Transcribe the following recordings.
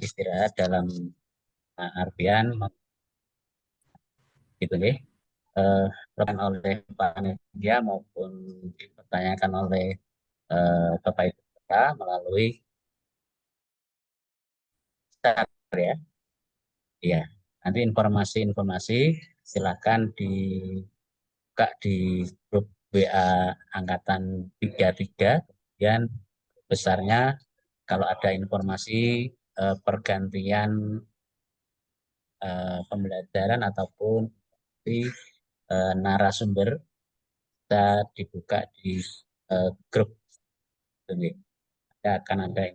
istirahat dalam artian gitu deh, oleh panitia maupun dipertanyakan oleh Bapak Ibu kita melalui chat ya. Iya, nanti informasi-informasi silakan dibuka di grup WA Angkatan 33, kemudian besarnya kalau ada informasi pergantian pembelajaran ataupun di narasumber bisa dibuka di grup ini. Akan ada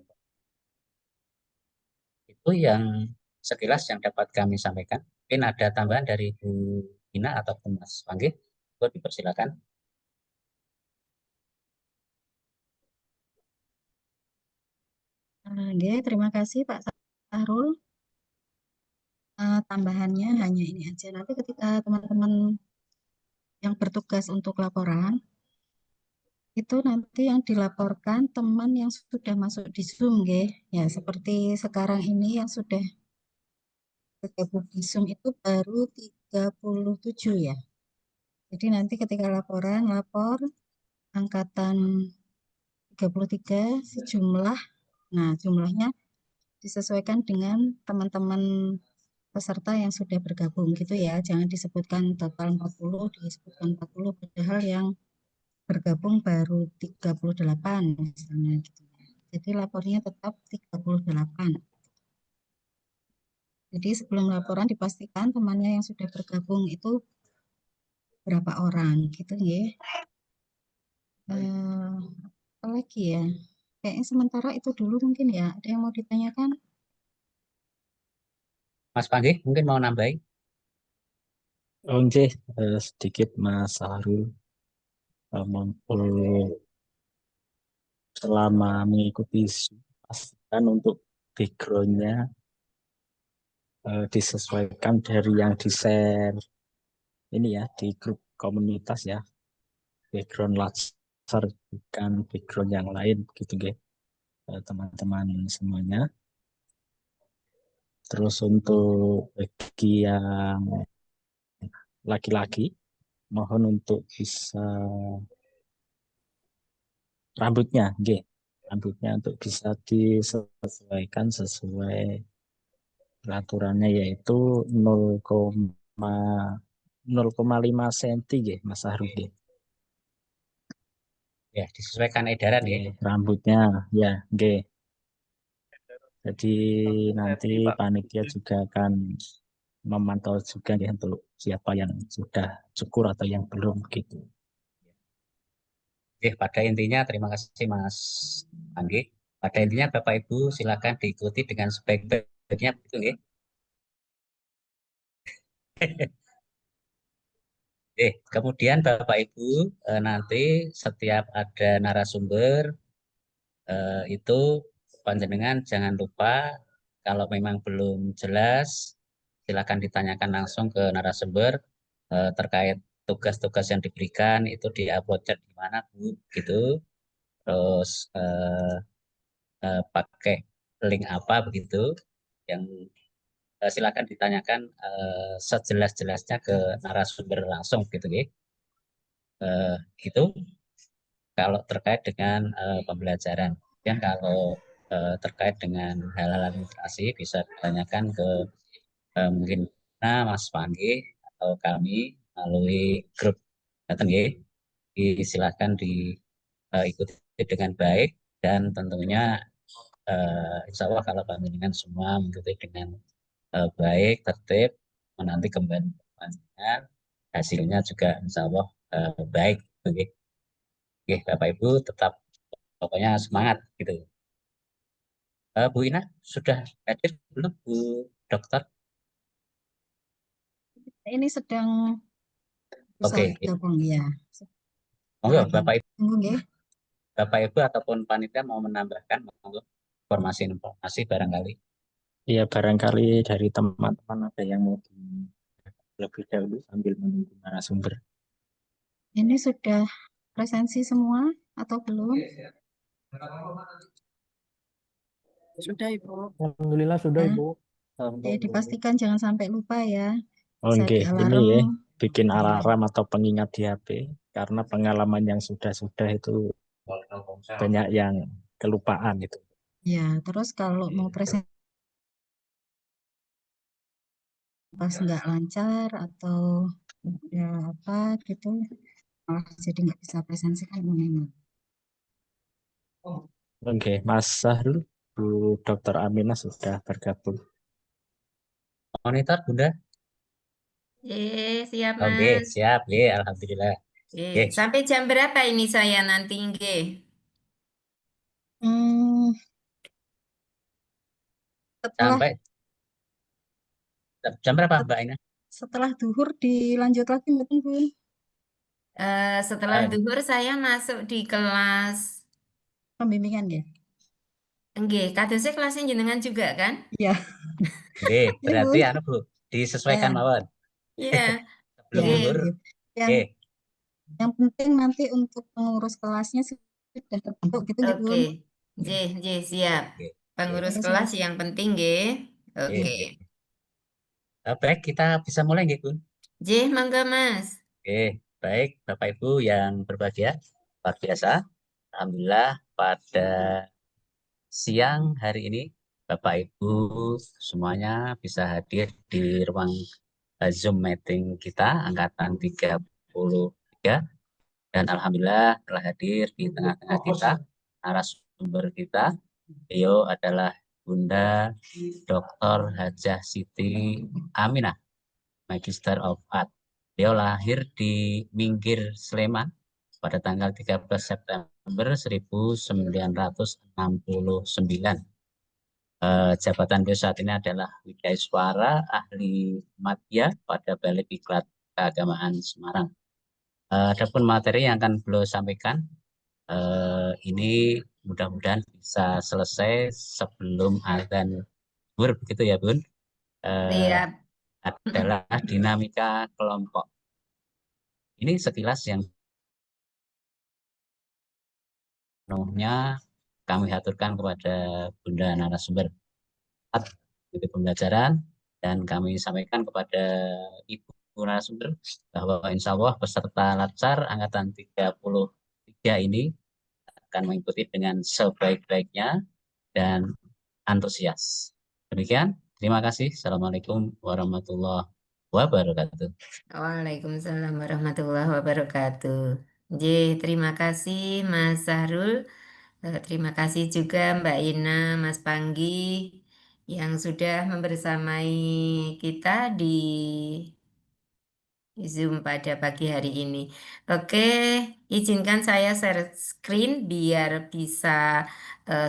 itu yang sekilas yang dapat kami sampaikan. Mungkin ada tambahan dari Bu Ina ataupun Mas Panggih, boleh dipersilakan. Oke, terima kasih Pak Sahrul. Tambahannya hanya ini aja. Nanti ketika teman-teman yang bertugas untuk laporan, itu nanti yang dilaporkan teman yang sudah masuk di Zoom, ya. Seperti sekarang ini yang sudah bergabung di Zoom itu baru 37 ya. Jadi nanti ketika laporan, lapor angkatan 33 sejumlah, nah jumlahnya disesuaikan dengan teman-teman peserta yang sudah bergabung gitu ya. Jangan disebutkan total 40, disebutkan 40 padahal yang bergabung baru 38 misalnya gitu. Jadi lapornya tetap 38. Jadi sebelum laporan dipastikan temannya yang sudah bergabung itu berapa orang gitu ya. Apa lagi ya? Kayaknya sementara itu dulu mungkin ya. Ada yang mau ditanyakan? Mas Panggih mungkin mau nambahin. Oke, sedikit Mas Sahrul, selama mengikuti pastikan untuk backgroundnya disesuaikan dari yang di-share ini ya di grup komunitas ya, background laser bukan background yang lain gitu guys, teman-teman semuanya. Terus untuk bagi yang laki-laki mohon untuk bisa rambutnya untuk bisa disesuaikan sesuai peraturannya, yaitu 0,5 cm Mas Harun. Ya, disesuaikan edaran ya. Rambutnya ya G. Jadi nanti panitia juga akan memantau juga ya untuk siapa yang sudah cukur atau yang belum gitu. Oke, pada intinya terima kasih Mas Panggih. Pada intinya Bapak Ibu silakan diikuti dengan sebaik-baiknya begitu ya. Kemudian Bapak Ibu nanti setiap ada narasumber itu panjenengan jangan lupa kalau memang belum jelas silakan ditanyakan langsung ke narasumber terkait tugas-tugas yang diberikan itu di upload chat di mana Bu gitu. Terus pakai link apa begitu yang silakan ditanyakan sejelas-jelasnya ke narasumber langsung gitu ya. Gitu kalau terkait dengan pembelajaran. Dan kalau terkait dengan hal-hal administrasi bisa ditanyakan ke mungkin Mas Panggi atau kami melalui grup datang ya. Silakan diikuti dengan baik dan tentunya insya Allah kalau panjenengan semua mengikuti dengan baik, tertib, menanti kembali panjenengan hasilnya juga insya Allah baik. Oke, Bapak Ibu tetap pokoknya semangat gitu. Bu Ina sudah hadir belum Bu Dokter? Ini sedang Oke, berusaha bergabung ya. monggo Silakan. Tunggu ya. Bapak Ibu ataupun panitia mau menambahkan monggo informasi barangkali. Ya barangkali dari teman-teman ada yang mau lebih dahulu sambil menunggu narasumber. Ini sudah presensi semua atau belum? Sudah, Ibu. Alhamdulillah sudah Ya. Ibu. Oke, Alhamdulillah. dipastikan jangan sampai lupa ya. Oh, Bisa oke. Ini dialarm. ya, bikin Ya. alarm atau pengingat di HP. Karena pengalaman yang sudah-sudah itu banyak yang kelupaan itu. Ya, terus kalau mau presentasi pas nggak lancar atau ya apa gitu, malah jadi nggak bisa presentasi kan memang. Oke, Mas Sahrul, Bu Dr. Aminah sudah bergabung. Monitor, Bunda? Siap, Oke, Mas. siap. Alhamdulillah. Oke, Sampai jam berapa ini saya nanti, nggih? Hmm, setelah sampai jam berapa Mbak Ina? setelah duhur dilanjut lagi mungkin Bu. Setelah Eh, duhur saya masuk di kelas, Pembimbingan ya. nggih, kadosnya kelasnya jenengan juga kan? Iya, Oke, iya Bu. berarti anu Bu, disesuaikan Ya, mawon. Iya, Sebelum ya. nggih. duhur, Gitu. Yang oke, yang penting nanti untuk pengurus kelasnya sudah terbentuk gitu nggih Bu. Oke, siap. oke, oke, Pengurus Terus kelas nanti yang penting, nggih. ya, Oke. oke. Baik, kita bisa mulai nggih, Bun? Mangga Mas. Oke, baik Bapak Ibu yang berbahagia, luar biasa. Alhamdulillah pada siang hari ini Bapak Ibu semuanya bisa hadir di ruang Zoom meeting kita angkatan 33 dan alhamdulillah telah hadir di tengah-tengah kita narasumber kita. Beliau adalah Bunda Dr. Hajah Siti Aminah, Magister of Art. Beliau lahir di Minggir, Sleman pada tanggal 13 September 1969. Jabatan beliau saat ini adalah Widaiswara Ahli Madya pada Balai Diklat Keagamaan Semarang. Adapun materi yang akan beliau sampaikan ini mudah-mudahan bisa selesai sebelum azan zuhur begitu ya Bun. Eh, Siap. adalah dinamika kelompok. Ini sekilas yang penuhnya kami aturkan kepada Bunda narasumber itu pembelajaran dan kami sampaikan kepada Ibu narasumber bahwa insya Allah peserta Latsar angkatan 33 ini akan mengikuti dengan sebaik-baiknya dan antusias. Demikian, terima kasih. Assalamualaikum warahmatullahi wabarakatuh. Waalaikumsalam warahmatullahi wabarakatuh. Terima kasih Mas Sahrul. Terima kasih juga Mbak Ina, Mas Panggi yang sudah membersamai kita di Zoom pada pagi hari ini. Oke, izinkan saya share screen biar bisa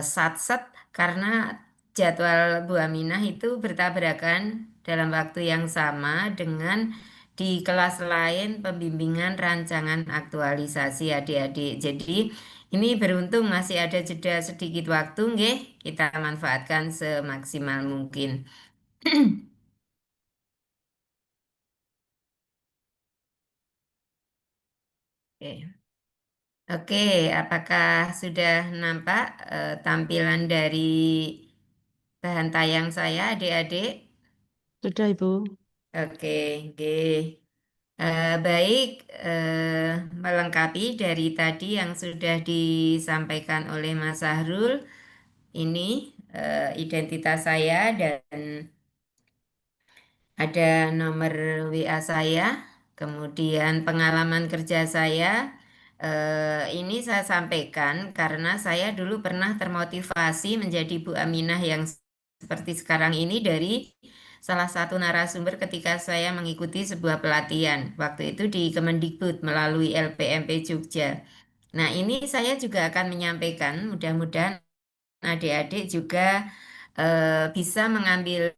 sat-set karena jadwal Bu Aminah itu bertabrakan dalam waktu yang sama dengan di kelas lain pembimbingan rancangan aktualisasi adik-adik. Jadi ini beruntung masih ada jeda sedikit waktu, nggih, kita manfaatkan semaksimal mungkin. Oke. Oke, apakah sudah nampak tampilan dari bahan tayang saya, adik-adik? Sudah, Ibu. Oke, oke. Baik, melengkapi dari tadi yang sudah disampaikan oleh Mas Sahrul, ini identitas saya dan ada nomor WA saya, kemudian pengalaman kerja saya. Ini saya sampaikan karena saya dulu pernah termotivasi menjadi Bu Aminah yang seperti sekarang ini dari salah satu narasumber ketika saya mengikuti sebuah pelatihan. Waktu itu di Kemendikbud melalui LPMP Jogja. Nah, ini saya juga akan menyampaikan, mudah-mudahan adik-adik juga bisa mengambil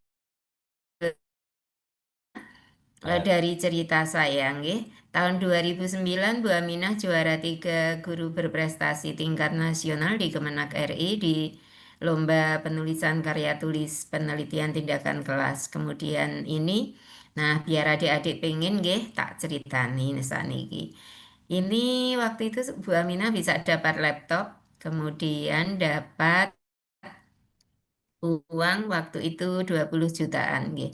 dari cerita saya, nggih. Tahun 2009 Bu Aminah juara 3 guru berprestasi tingkat nasional di Kemenak RI di Lomba Penulisan Karya Tulis Penelitian Tindakan Kelas. Kemudian ini, nah biar adik-adik pengen nggih tak ceritani saniki. Ini waktu itu Bu Aminah bisa dapat laptop, kemudian dapat uang waktu itu 20 jutaan nggih.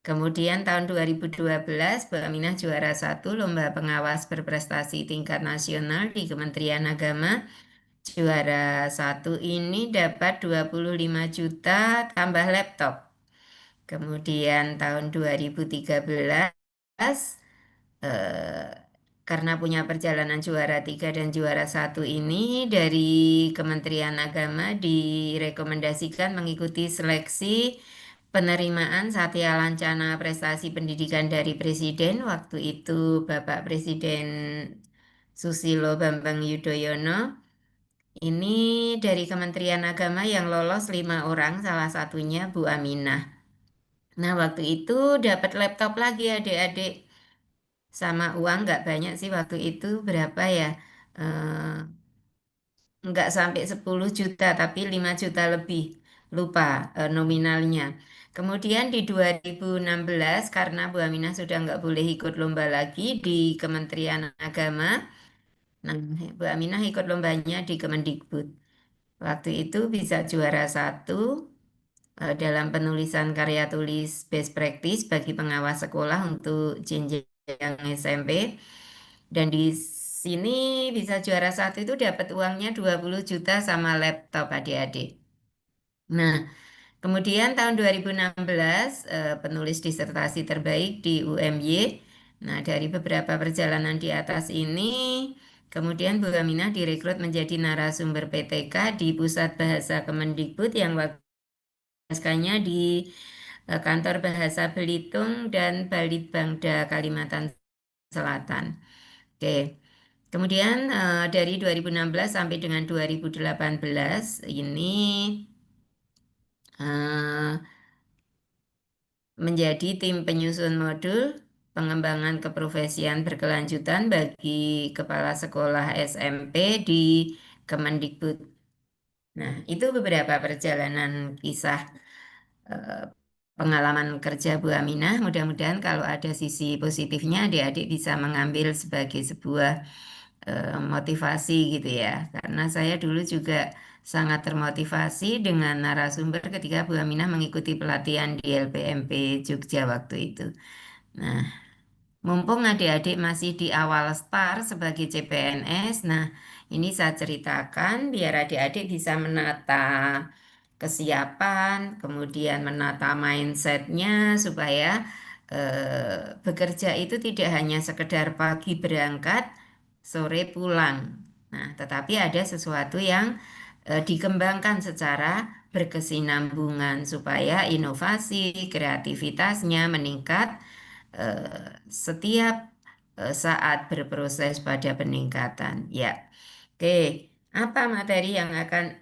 Kemudian tahun 2012 Bu Aminah juara satu lomba pengawas berprestasi tingkat nasional di Kementerian Agama. Juara satu ini dapat 25 juta tambah laptop. Kemudian tahun 2013 eh, karena punya perjalanan juara tiga dan juara satu ini dari Kementerian Agama direkomendasikan mengikuti seleksi penerimaan Satya Lancana Prestasi Pendidikan dari Presiden. Waktu itu Bapak Presiden Susilo Bambang Yudhoyono. Ini dari Kementerian Agama yang lolos 5 orang, salah satunya Bu Aminah. Nah, waktu itu dapat laptop lagi adik-adik. Sama uang nggak banyak sih waktu itu, berapa ya? Eh, nggak sampai 10 juta, tapi 5 juta lebih. Lupa nominalnya. Kemudian di 2016, karena Bu Aminah sudah nggak boleh ikut lomba lagi di Kementerian Agama, nah Bu Aminah ikut lombanya di Kemendikbud. Waktu itu bisa juara satu dalam penulisan karya tulis best practice bagi pengawas sekolah untuk jenjang SMP. Dan di sini bisa juara satu itu dapat uangnya 20 juta sama laptop adik-adik. Nah, kemudian tahun 2016 penulis disertasi terbaik di UMY. Nah, dari beberapa perjalanan di atas ini, kemudian Bu Aminah direkrut menjadi narasumber PTK di Pusat Bahasa Kemendikbud yang waktu naskahnya di Kantor Bahasa Belitung dan Balitbangda Kalimantan Selatan. Oke. Kemudian dari 2016 sampai dengan 2018 ini eh, menjadi tim penyusun modul pengembangan keprofesian berkelanjutan bagi kepala sekolah SMP di Kemendikbud. Nah, itu beberapa perjalanan kisah eh, pengalaman kerja Bu Aminah. Mudah-mudahan kalau ada sisi positifnya, adik-adik bisa mengambil sebagai sebuah motivasi gitu ya. Karena saya dulu juga sangat termotivasi dengan narasumber ketika Bu Aminah mengikuti pelatihan di LPMP Jogja waktu itu. Nah, mumpung adik-adik masih di awal start sebagai CPNS, nah ini saya ceritakan biar adik-adik bisa menata kesiapan, kemudian menata mindsetnya supaya bekerja itu tidak hanya sekedar pagi berangkat, sore pulang. Nah, tetapi ada sesuatu yang dikembangkan secara berkesinambungan supaya inovasi, kreativitasnya meningkat setiap saat berproses pada peningkatan. Ya, oke. Apa materi yang akan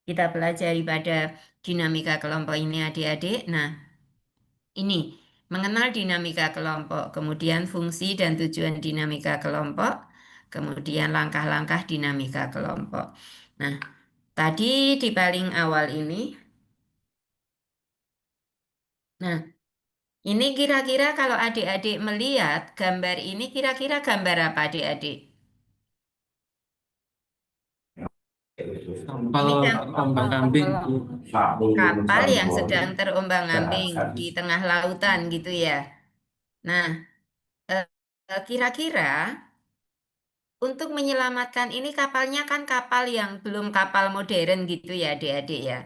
kita pelajari pada dinamika kelompok ini adik-adik? Nah, ini mengenal dinamika kelompok, kemudian fungsi dan tujuan dinamika kelompok, kemudian langkah-langkah dinamika kelompok. Nah, tadi di paling awal ini, nah ini kira-kira kalau adik-adik melihat gambar ini, kira-kira gambar apa adik-adik? Ini kan Kambing. kapal yang sedang terombang-ambing di tengah lautan gitu ya. Nah, eh, kira-kira untuk menyelamatkan ini kapalnya kan kapal yang belum kapal modern gitu ya adik-adik ya.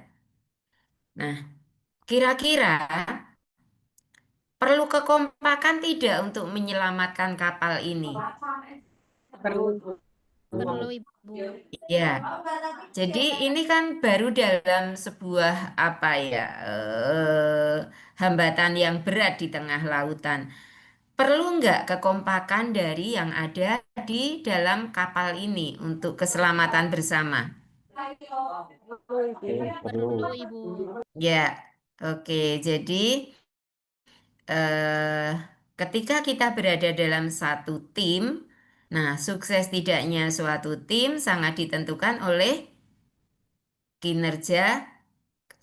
Nah, kira-kira perlu kekompakan tidak untuk menyelamatkan kapal ini? Perlu Ibu. Ya, jadi ini kan baru dalam sebuah apa ya hambatan yang berat di tengah lautan. Perlu nggak kekompakan dari yang ada di dalam kapal ini untuk keselamatan bersama? Perlu Ibu. Ya, oke. Jadi eh, ketika kita berada dalam satu tim, nah sukses tidaknya suatu tim sangat ditentukan oleh kinerja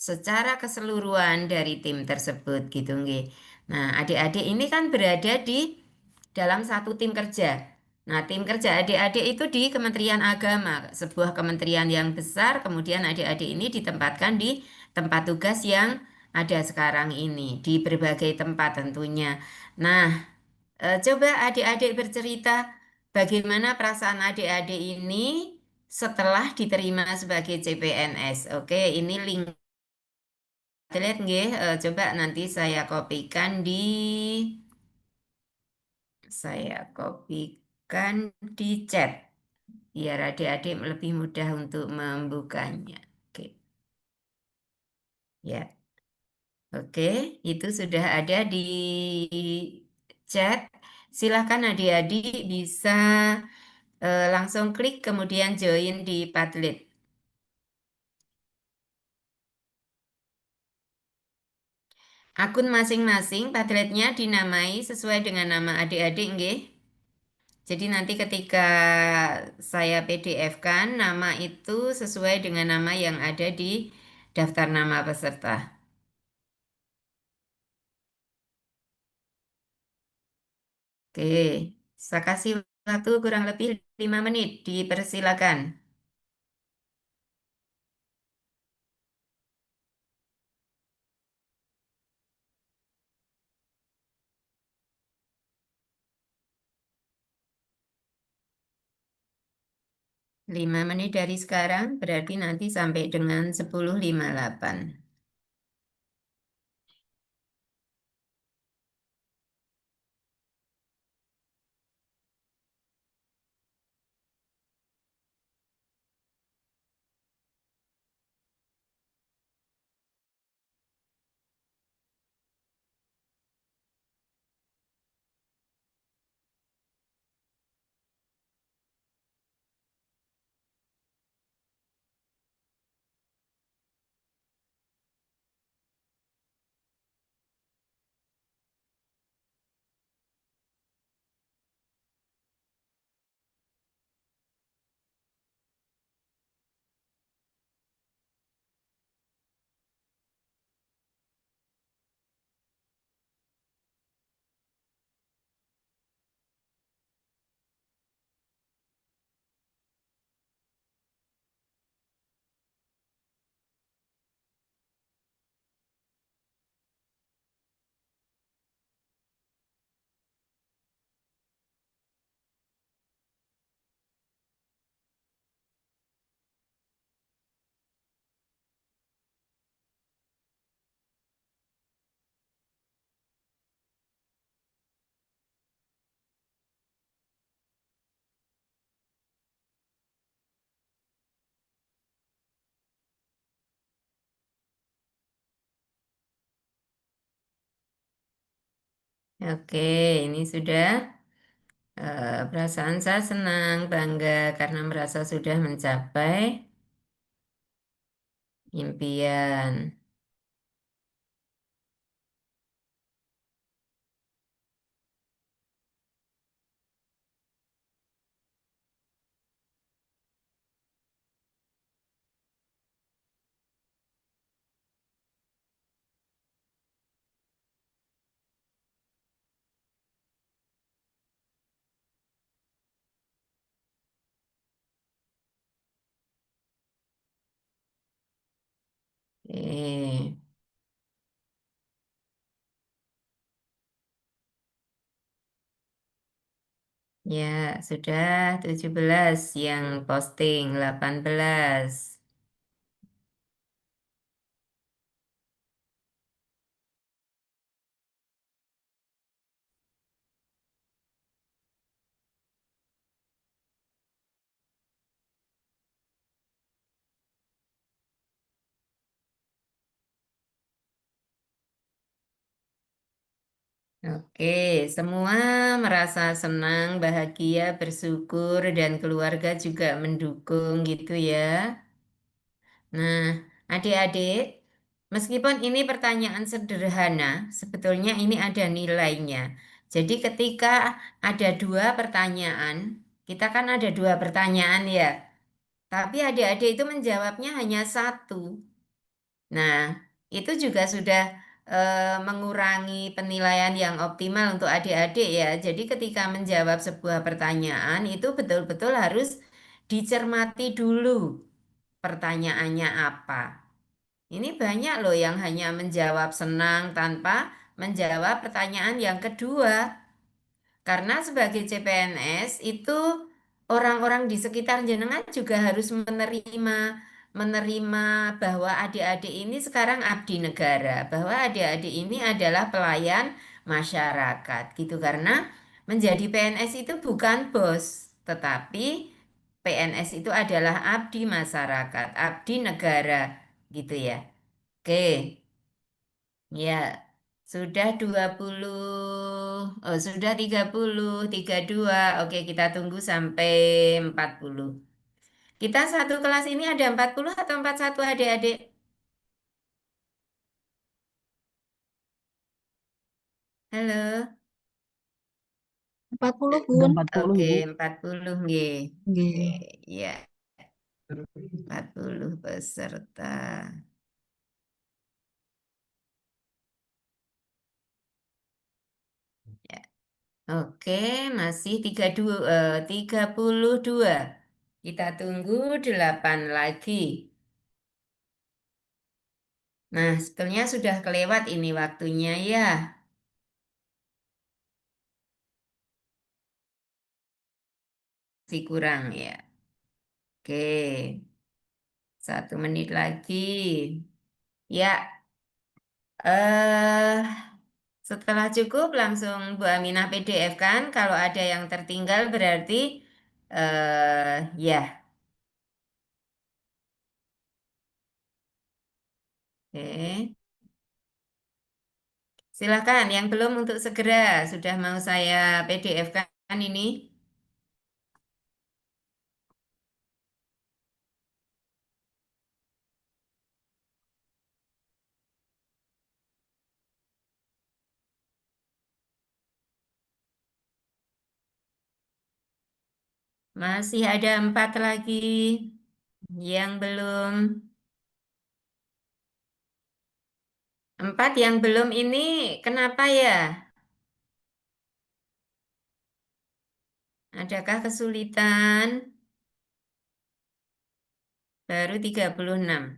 secara keseluruhan dari tim tersebut gitu nggih. Nah, adik-adik ini kan berada di dalam satu tim kerja. Nah, tim kerja adik-adik itu di Kementerian Agama, sebuah kementerian yang besar, kemudian adik-adik ini ditempatkan di tempat tugas yang ada sekarang ini di berbagai tempat tentunya. Nah, coba adik-adik bercerita bagaimana perasaan adik-adik ini setelah diterima sebagai CPNS. Oke, ini link lihat nggih, coba nanti saya kopikan di chat biar adik-adik lebih mudah untuk membukanya. Oke, ya. Oke, itu sudah ada di chat. Silakan adik-adik bisa langsung klik kemudian join di Padlet. Akun masing-masing Padletnya dinamai sesuai dengan nama adik-adik nggih. Jadi nanti ketika saya PDF-kan nama itu sesuai dengan nama yang ada di daftar nama peserta. Oke, saya kasih waktu kurang lebih 5 menit. Dipersilakan. 5 menit dari sekarang berarti nanti sampai dengan 10.58. Oke, ini sudah. Perasaan saya senang, bangga karena merasa sudah mencapai impian. Eh, ya, sudah 17 yang posting, 18. Oke, semua merasa senang, bahagia, bersyukur, dan keluarga juga mendukung gitu ya. Nah, adik-adik, meskipun ini pertanyaan sederhana, sebetulnya ini ada nilainya. Jadi ketika ada dua pertanyaan, kita kan ada dua pertanyaan ya, tapi adik-adik itu menjawabnya hanya satu. Nah, itu juga sudah mengurangi penilaian yang optimal untuk adik-adik ya. Jadi ketika menjawab sebuah pertanyaan itu betul-betul harus dicermati dulu pertanyaannya apa. Ini banyak loh yang hanya menjawab senang tanpa menjawab pertanyaan yang kedua. Karena sebagai CPNS itu orang-orang di sekitar jenengan juga harus menerima bahwa adik-adik ini sekarang abdi negara, bahwa adik-adik ini adalah pelayan masyarakat gitu. Karena menjadi PNS itu bukan bos, tetapi PNS itu adalah abdi masyarakat, abdi negara gitu ya. Oke. Ya, sudah 20, oh sudah 32. Oke, kita tunggu sampai 40. Kita satu kelas ini ada 40 atau 41 adik-adik? Halo. 40 Ada Bun. 40, Oke, Ibu. 40 nggih. Oke, Nggih. ya, 40 peserta. Ya. Oke, masih 32. Kita tunggu 8 lagi. Nah, sebetulnya sudah kelewat ini waktunya ya. Masih kurang ya. Oke, 1 menit lagi. Ya, eh setelah cukup langsung Bu Aminah PDF kan. Kalau ada yang tertinggal berarti ya. Oke. Silakan yang belum untuk segera sudah mau saya PDF kan ini. Masih ada 4 lagi yang belum. 4 yang belum ini kenapa ya? Adakah kesulitan? Baru 36.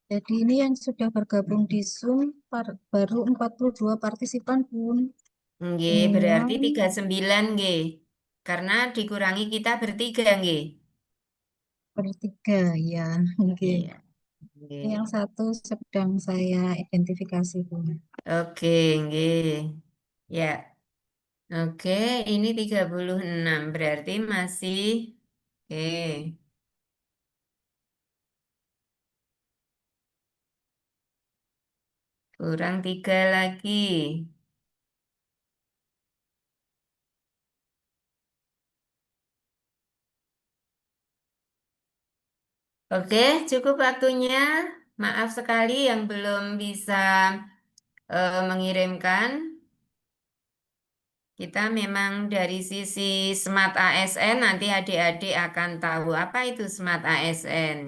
Jadi ini yang sudah bergabung di Zoom baru 42 partisipan Bun. Nggih, Ininya berarti 39 nggih. Karena dikurangi kita bertiga nggih. bertiga ya. Nggih. Iya. Ini yang Nggih. satu sedang saya identifikasi Bun. Oke, nggih. Ya. Oke, ini 36 berarti masih oke. Kurang 3 lagi. Oke, cukup waktunya. Maaf sekali yang belum bisa mengirimkan. Kita memang dari sisi Smart ASN nanti adik-adik akan tahu apa itu Smart ASN.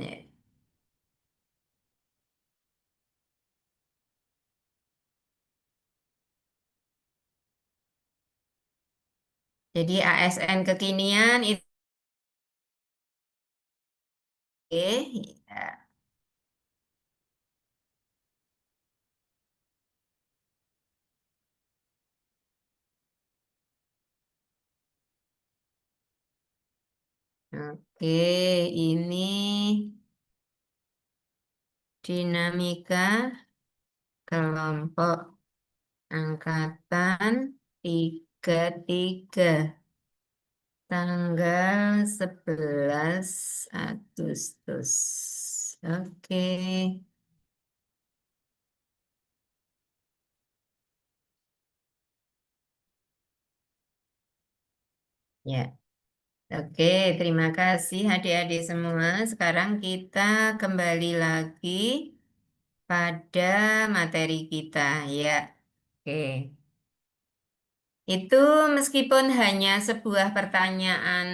Jadi ASN kekinian itu ya. Oke, ini dinamika kelompok angkatan 33 tanggal 11 Agustus. Oke. Ya. Oke, terima kasih adik-adik semua. Sekarang kita kembali lagi pada materi kita ya. Oke. Itu meskipun hanya sebuah pertanyaan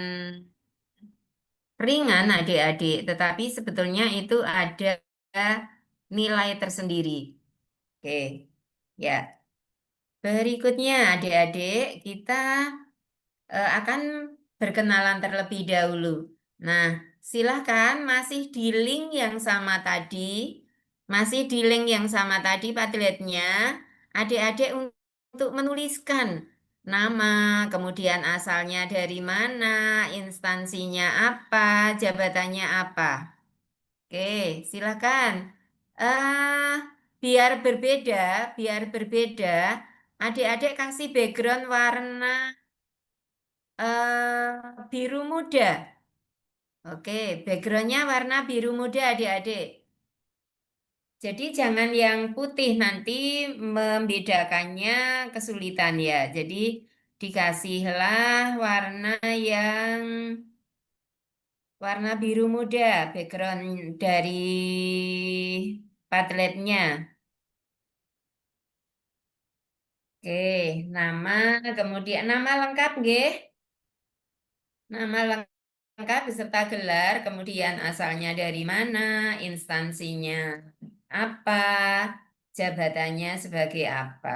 ringan adik-adik, tetapi sebetulnya itu ada nilai tersendiri. Oke. Ya. Berikutnya adik-adik kita akan berkenalan terlebih dahulu. Nah, silahkan masih di link yang sama tadi, masih di link yang sama tadi Padletnya, adik-adik untuk menuliskan nama, kemudian asalnya dari mana, instansinya apa, jabatannya apa. Oke, silakan. eh biar berbeda, adik-adik kasih background warna biru muda. Oke, backgroundnya warna biru muda adik-adik. Jadi jangan yang putih nanti membedakannya kesulitan ya. Jadi dikasihlah yang warna biru muda background dari Padletnya. Oke, nama kemudian nama lengkap nggih? Nama lengkap beserta gelar, kemudian asalnya dari mana, instansinya apa, jabatannya sebagai apa.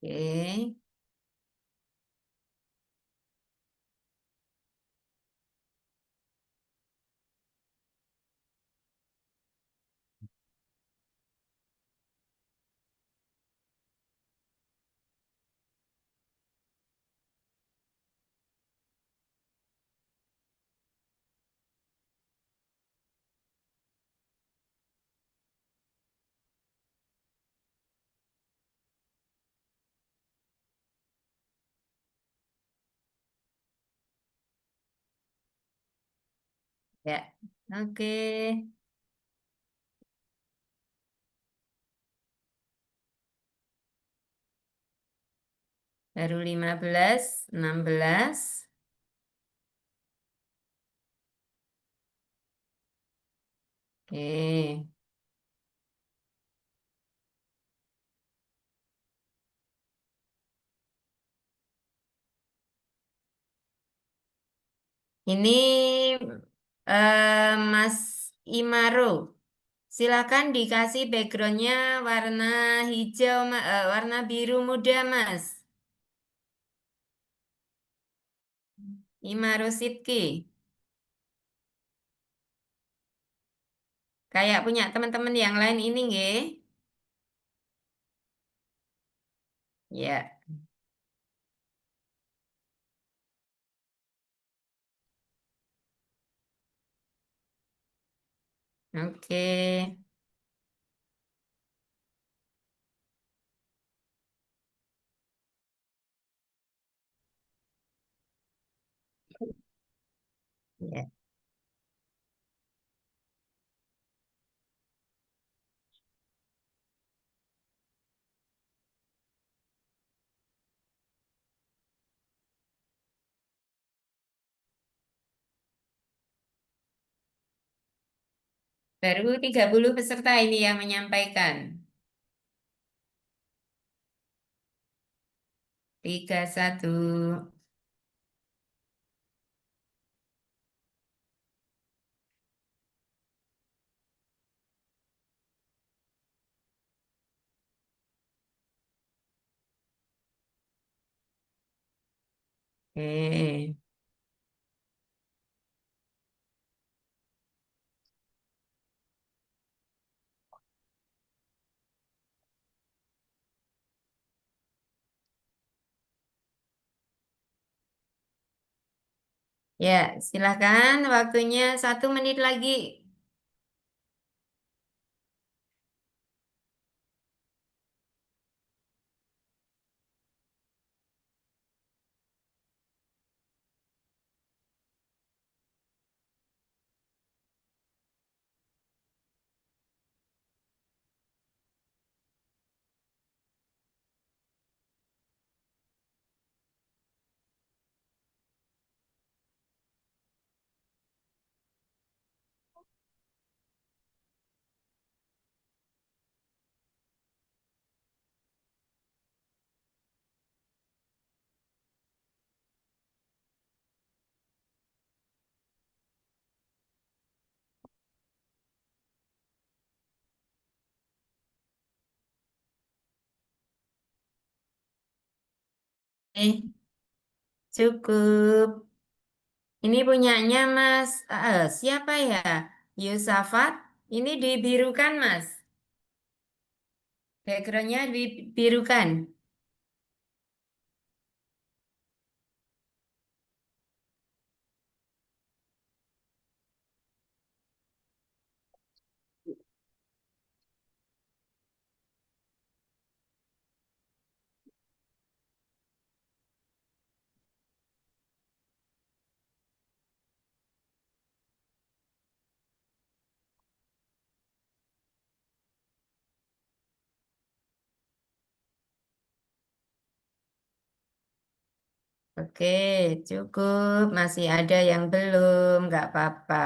Oke, ya, oke. Baru 15, 16. Oke, ini Mas Imaro. Silakan dikasih backgroundnya warna hijau, warna biru muda, Mas. Imaro Sidki. Kayak punya teman-teman yang lain ini, nggih. Ya, oke. Ya. Baru 30 peserta ini yang menyampaikan. 31. Oke. Ya, silakan waktunya 1 menit lagi. Cukup. Ini punyanya Mas, siapa ya? Yusafat. Ini dibirukan Mas. Backgroundnya dibirukan. Oke, cukup. Masih ada yang belum, nggak apa-apa.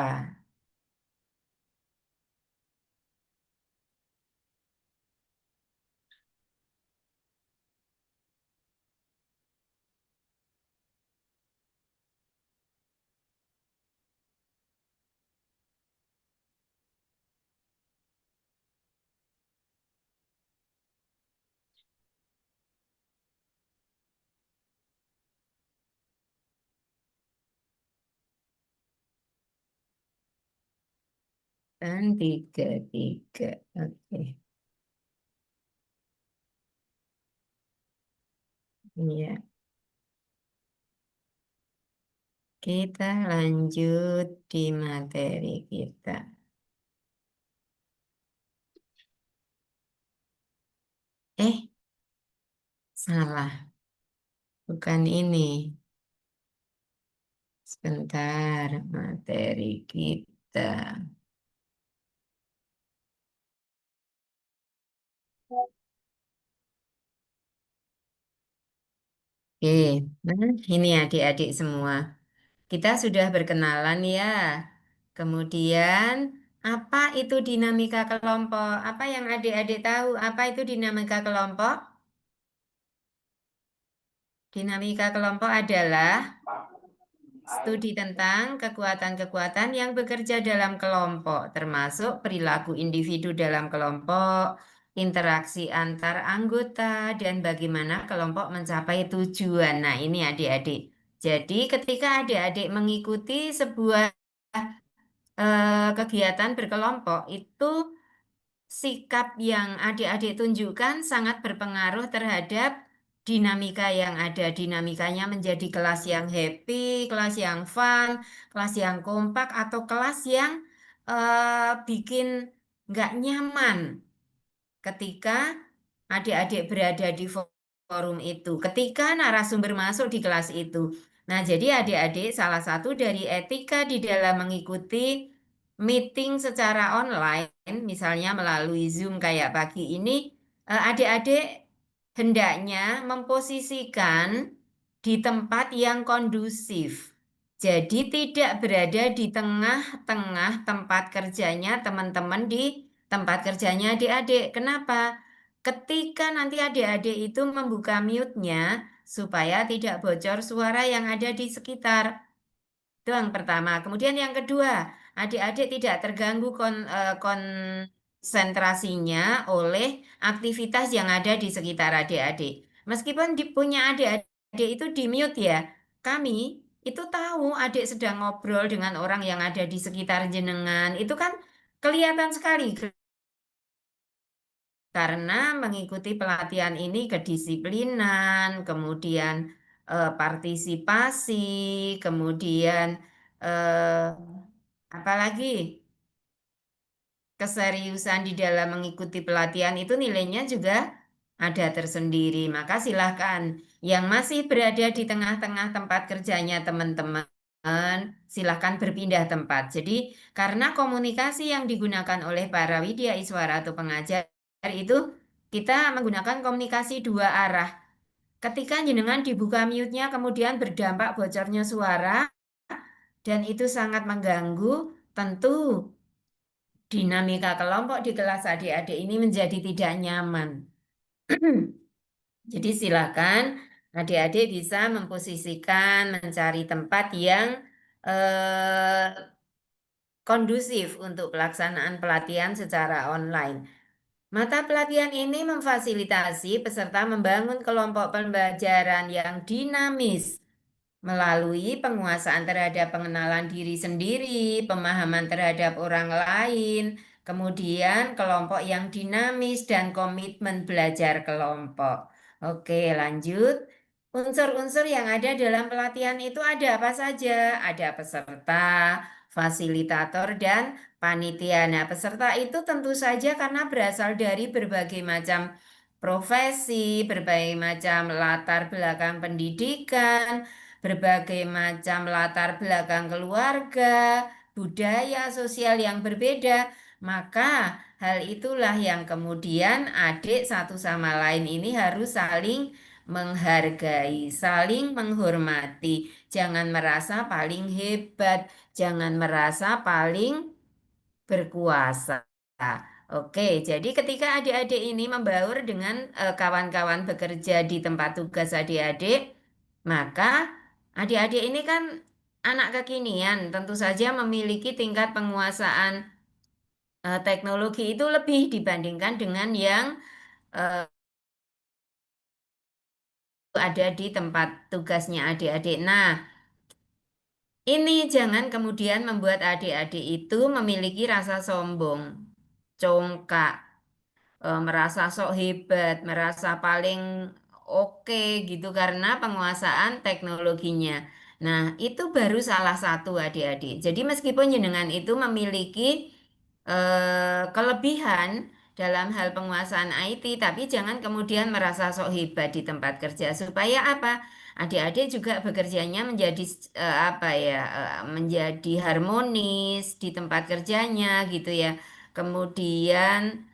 Dan tiga, tiga. Oke, iya. Kita lanjut di materi kita. Salah. Bukan ini. Sebentar, materi kita. Oke, nah ini adik-adik semua. Kita sudah berkenalan ya. Kemudian, apa itu dinamika kelompok? Apa yang adik-adik tahu? Apa itu dinamika kelompok? Dinamika kelompok adalah studi tentang kekuatan-kekuatan yang bekerja dalam kelompok, termasuk perilaku individu dalam kelompok, interaksi antar anggota, dan bagaimana kelompok mencapai tujuan. Nah, ini adik-adik. Jadi, ketika adik-adik mengikuti sebuah kegiatan berkelompok, itu sikap yang adik-adik tunjukkan sangat berpengaruh terhadap dinamika yang ada. Dinamikanya menjadi kelas yang happy, kelas yang fun, kelas yang kompak, atau kelas yang bikin nggak nyaman ketika adik-adik berada di forum itu, ketika narasumber masuk di kelas itu. Nah, jadi adik-adik salah satu dari etika di dalam mengikuti meeting secara online, misalnya melalui Zoom kayak pagi ini, adik-adik hendaknya memposisikan di tempat yang kondusif. Jadi tidak berada di tengah-tengah tempat kerjanya teman-teman di tempat kerjanya adik-adik. Kenapa? Ketika nanti adik-adik itu membuka mute-nya supaya tidak bocor suara yang ada di sekitar. Itu yang pertama. Kemudian yang kedua, adik-adik tidak terganggu konsentrasinya oleh aktivitas yang ada di sekitar adik-adik. Meskipun punya adik-adik itu di mute ya, kami itu tahu adik sedang ngobrol dengan orang yang ada di sekitar jenengan. Itu kan kelihatan sekali karena mengikuti pelatihan ini kedisiplinan, kemudian partisipasi, kemudian eh, apalagi keseriusan di dalam mengikuti pelatihan itu nilainya juga ada tersendiri. Maka silakan yang masih berada di tengah-tengah tempat kerjanya teman-teman, silakan berpindah tempat. Jadi karena komunikasi yang digunakan oleh para widya iswara atau pengajar itu kita menggunakan komunikasi dua arah. Ketika jenengan dibuka mute-nya kemudian berdampak bocornya suara dan itu sangat mengganggu, tentu dinamika kelompok di kelas adik-adik ini menjadi tidak nyaman. Jadi silakan adik-adik bisa memposisikan, mencari tempat yang eh, kondusif untuk pelaksanaan pelatihan secara online. Mata pelatihan ini memfasilitasi peserta membangun kelompok pembelajaran yang dinamis melalui penguasaan terhadap pengenalan diri sendiri, pemahaman terhadap orang lain, kemudian kelompok yang dinamis dan komitmen belajar kelompok. Oke, lanjut. Unsur-unsur yang ada dalam pelatihan itu ada apa saja? Ada peserta, fasilitator, dan panitia. Nah, peserta itu tentu saja karena berasal dari berbagai macam profesi, berbagai macam latar belakang pendidikan, berbagai macam latar belakang keluarga, budaya sosial yang berbeda, maka hal itulah yang kemudian adik satu sama lain ini harus saling menghargai, saling menghormati. Jangan merasa paling hebat, jangan merasa paling berkuasa. Oke, jadi ketika adik-adik ini membaur dengan kawan-kawan bekerja di tempat tugas adik-adik, maka adik-adik ini kan anak kekinian, tentu saja memiliki tingkat penguasaan teknologi itu lebih dibandingkan dengan yang eh, ada di tempat tugasnya adik-adik. Nah, ini jangan kemudian membuat adik-adik itu memiliki rasa sombong, congkak, merasa sok hebat, merasa paling oke gitu karena penguasaan teknologinya. Nah, itu baru salah satu adik-adik. Jadi meskipun jenengan itu memiliki kelebihan dalam hal penguasaan IT, tapi jangan kemudian merasa sok hebat di tempat kerja supaya apa? Adik-adik juga bekerjanya menjadi apa ya, menjadi harmonis di tempat kerjanya gitu ya. Kemudian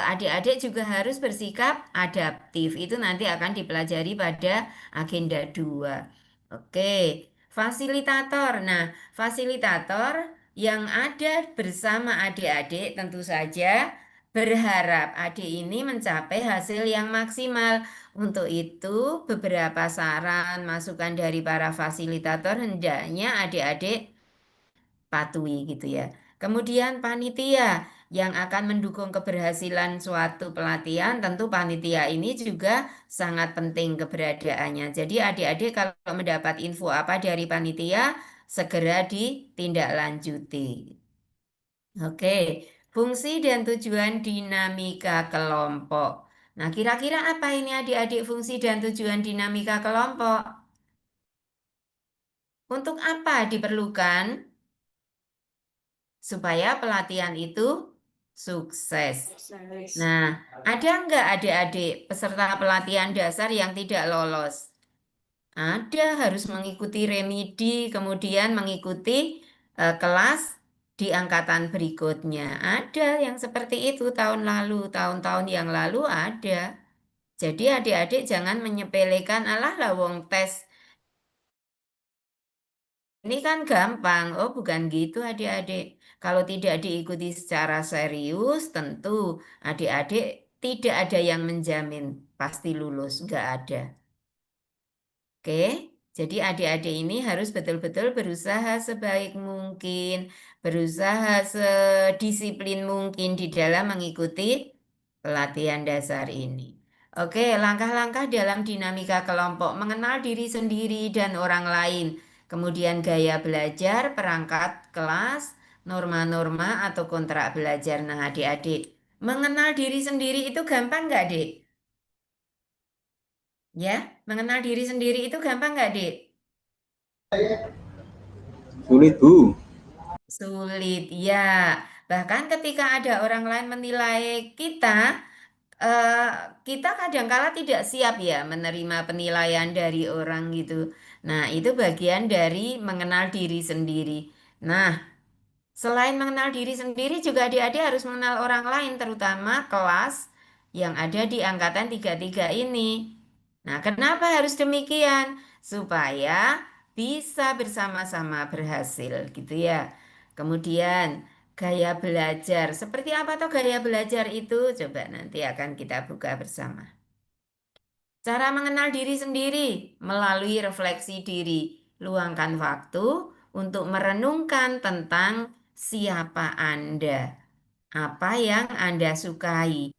adik-adik juga harus bersikap adaptif. Itu nanti akan dipelajari pada agenda 2. Oke, fasilitator. Nah, fasilitator yang ada bersama adik-adik tentu saja berharap adik ini mencapai hasil yang maksimal. Untuk itu, beberapa saran, masukan dari para fasilitator hendaknya adik-adik patuhi gitu ya. Kemudian panitia yang akan mendukung keberhasilan suatu pelatihan, tentu panitia ini juga sangat penting keberadaannya. Jadi adik-adik kalau mendapat info apa dari panitia, segera ditindaklanjuti. Oke, fungsi dan tujuan dinamika kelompok. Nah, kira-kira apa ini adik-adik fungsi dan tujuan dinamika kelompok? Untuk apa diperlukan? Supaya pelatihan itu sukses. Nah, ada nggak adik-adik peserta pelatihan dasar yang tidak lolos? Ada, harus mengikuti remedi, kemudian mengikuti kelas di angkatan berikutnya. Ada yang seperti itu tahun lalu, tahun-tahun yang lalu ada. Jadi adik-adik jangan menyepelekan, alah lawong tes ini kan gampang. Oh, bukan gitu adik-adik. Kalau tidak diikuti secara serius, tentu adik-adik tidak ada yang menjamin pasti lulus, nggak ada. Oke, jadi adik-adik ini harus betul-betul berusaha sebaik mungkin, berusaha sedisiplin mungkin di dalam mengikuti pelatihan dasar ini. Oke, langkah-langkah dalam dinamika kelompok, mengenal diri sendiri dan orang lain, kemudian gaya belajar, perangkat kelas, norma-norma atau kontrak belajar. Nah, adik-adik, mengenal diri sendiri itu gampang nggak, Dik? Ya? Mengenal diri sendiri itu gampang nggak, Dek? Sulit, Bu. Sulit, ya. Bahkan ketika ada orang lain menilai kita, eh, kita kadangkala tidak siap ya menerima penilaian dari orang gitu. Nah, itu bagian dari mengenal diri sendiri. Nah, selain mengenal diri sendiri, juga adik-adik harus mengenal orang lain, terutama kelas yang ada di angkatan 33 ini. Nah, kenapa harus demikian? Supaya bisa bersama-sama berhasil gitu ya. Kemudian gaya belajar. Seperti apa tuh gaya belajar itu? Coba nanti akan kita buka bersama. Cara mengenal diri sendiri melalui refleksi diri. Luangkan waktu untuk merenungkan tentang siapa Anda, apa yang Anda sukai,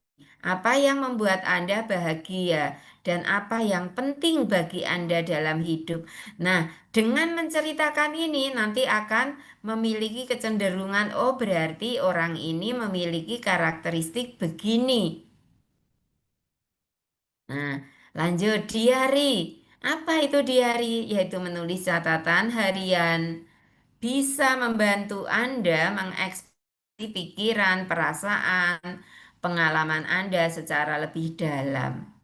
apa yang membuat Anda bahagia, dan apa yang penting bagi Anda dalam hidup. Nah, dengan menceritakan ini nanti akan memiliki kecenderungan, oh berarti orang ini memiliki karakteristik begini. Nah, lanjut diary. Apa itu diary? Yaitu menulis catatan harian. Bisa membantu Anda mengekspresi pikiran, perasaan, pengalaman Anda secara lebih dalam.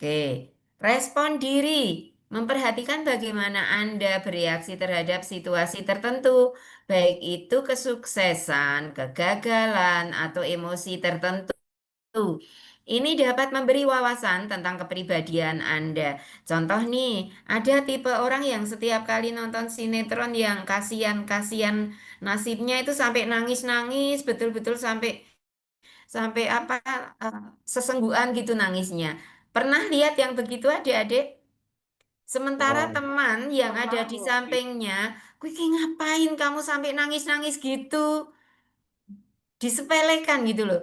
Oke, respon diri. Memperhatikan bagaimana Anda bereaksi terhadap situasi tertentu, baik itu kesuksesan, kegagalan, atau emosi tertentu. Ini dapat memberi wawasan tentang kepribadian Anda. Contoh nih, ada tipe orang yang setiap kali nonton sinetron yang kasihan-kasihan nasibnya itu sampai nangis-nangis, betul-betul sampai sampai apa sesenggukan gitu nangisnya. Pernah lihat yang begitu adik-adik? Sementara teman yang ada di sampingnya, "Kuwi ki ngapain kamu sampai nangis-nangis gitu?" Disepelekan gitu loh.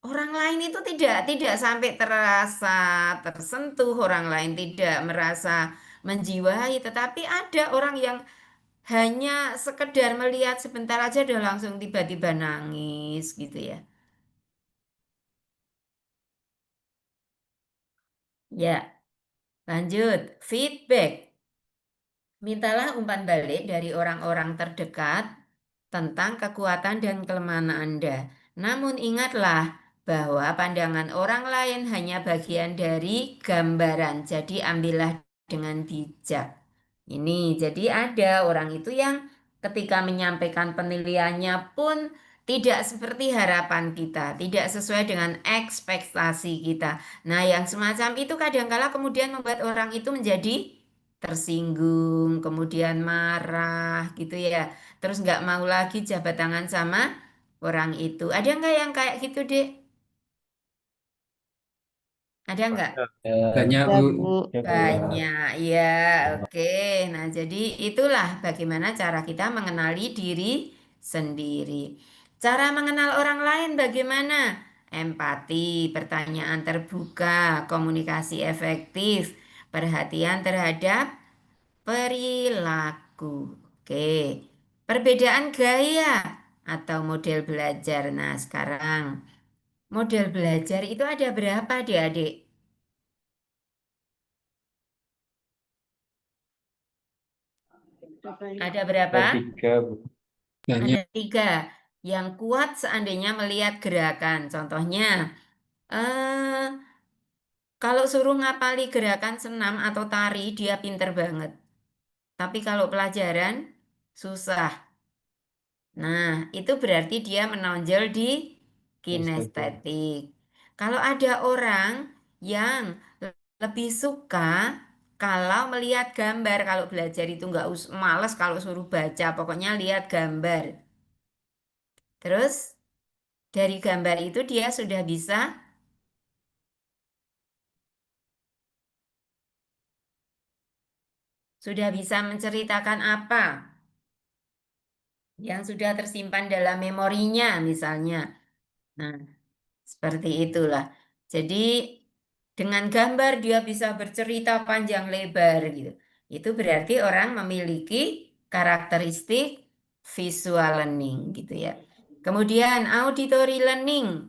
Orang lain itu tidak sampai terasa tersentuh, orang lain tidak merasa menjiwai, tetapi ada orang yang hanya sekedar melihat sebentar aja udah langsung tiba-tiba nangis gitu ya. Ya, lanjut. Feedback. Mintalah umpan balik dari orang-orang terdekat tentang kekuatan dan kelemahan Anda. Namun ingatlah bahwa pandangan orang lain hanya bagian dari gambaran. Jadi ambillah dengan bijak. Ini jadi ada orang itu yang ketika menyampaikan penilaiannya pun tidak seperti harapan kita, tidak sesuai dengan ekspektasi kita. Nah, yang semacam itu kadangkala kemudian membuat orang itu menjadi tersinggung, kemudian marah gitu ya. Terus nggak mau lagi jabat tangan sama orang itu. Ada nggak yang kayak gitu, Dek? Ada nggak? Banyak, Ya, Bu. Bu. Banyak, ya, oke. Nah, jadi itulah bagaimana cara kita mengenali diri sendiri. Cara mengenal orang lain bagaimana? Empati, pertanyaan terbuka, komunikasi efektif, perhatian terhadap perilaku. Oke. Perbedaan gaya atau model belajar. Nah, sekarang model belajar itu ada berapa, Adik-adik? Ada berapa? Tiga, Bu. Ada Banyak. 3 yang kuat seandainya melihat gerakan. Contohnya, eh, kalau suruh ngapali gerakan senam atau tari, dia pinter banget. Tapi kalau pelajaran, susah. Nah, itu berarti dia menonjol di kinestetik. Kalau ada orang yang lebih suka kalau melihat gambar, kalau belajar itu nggak males kalau suruh baca, pokoknya lihat gambar. Terus dari gambar itu dia sudah bisa menceritakan apa yang sudah tersimpan dalam memorinya misalnya. Nah, seperti itulah. Jadi dengan gambar dia bisa bercerita panjang lebar gitu. Itu berarti orang memiliki karakteristik visual learning gitu ya. Kemudian auditory learning.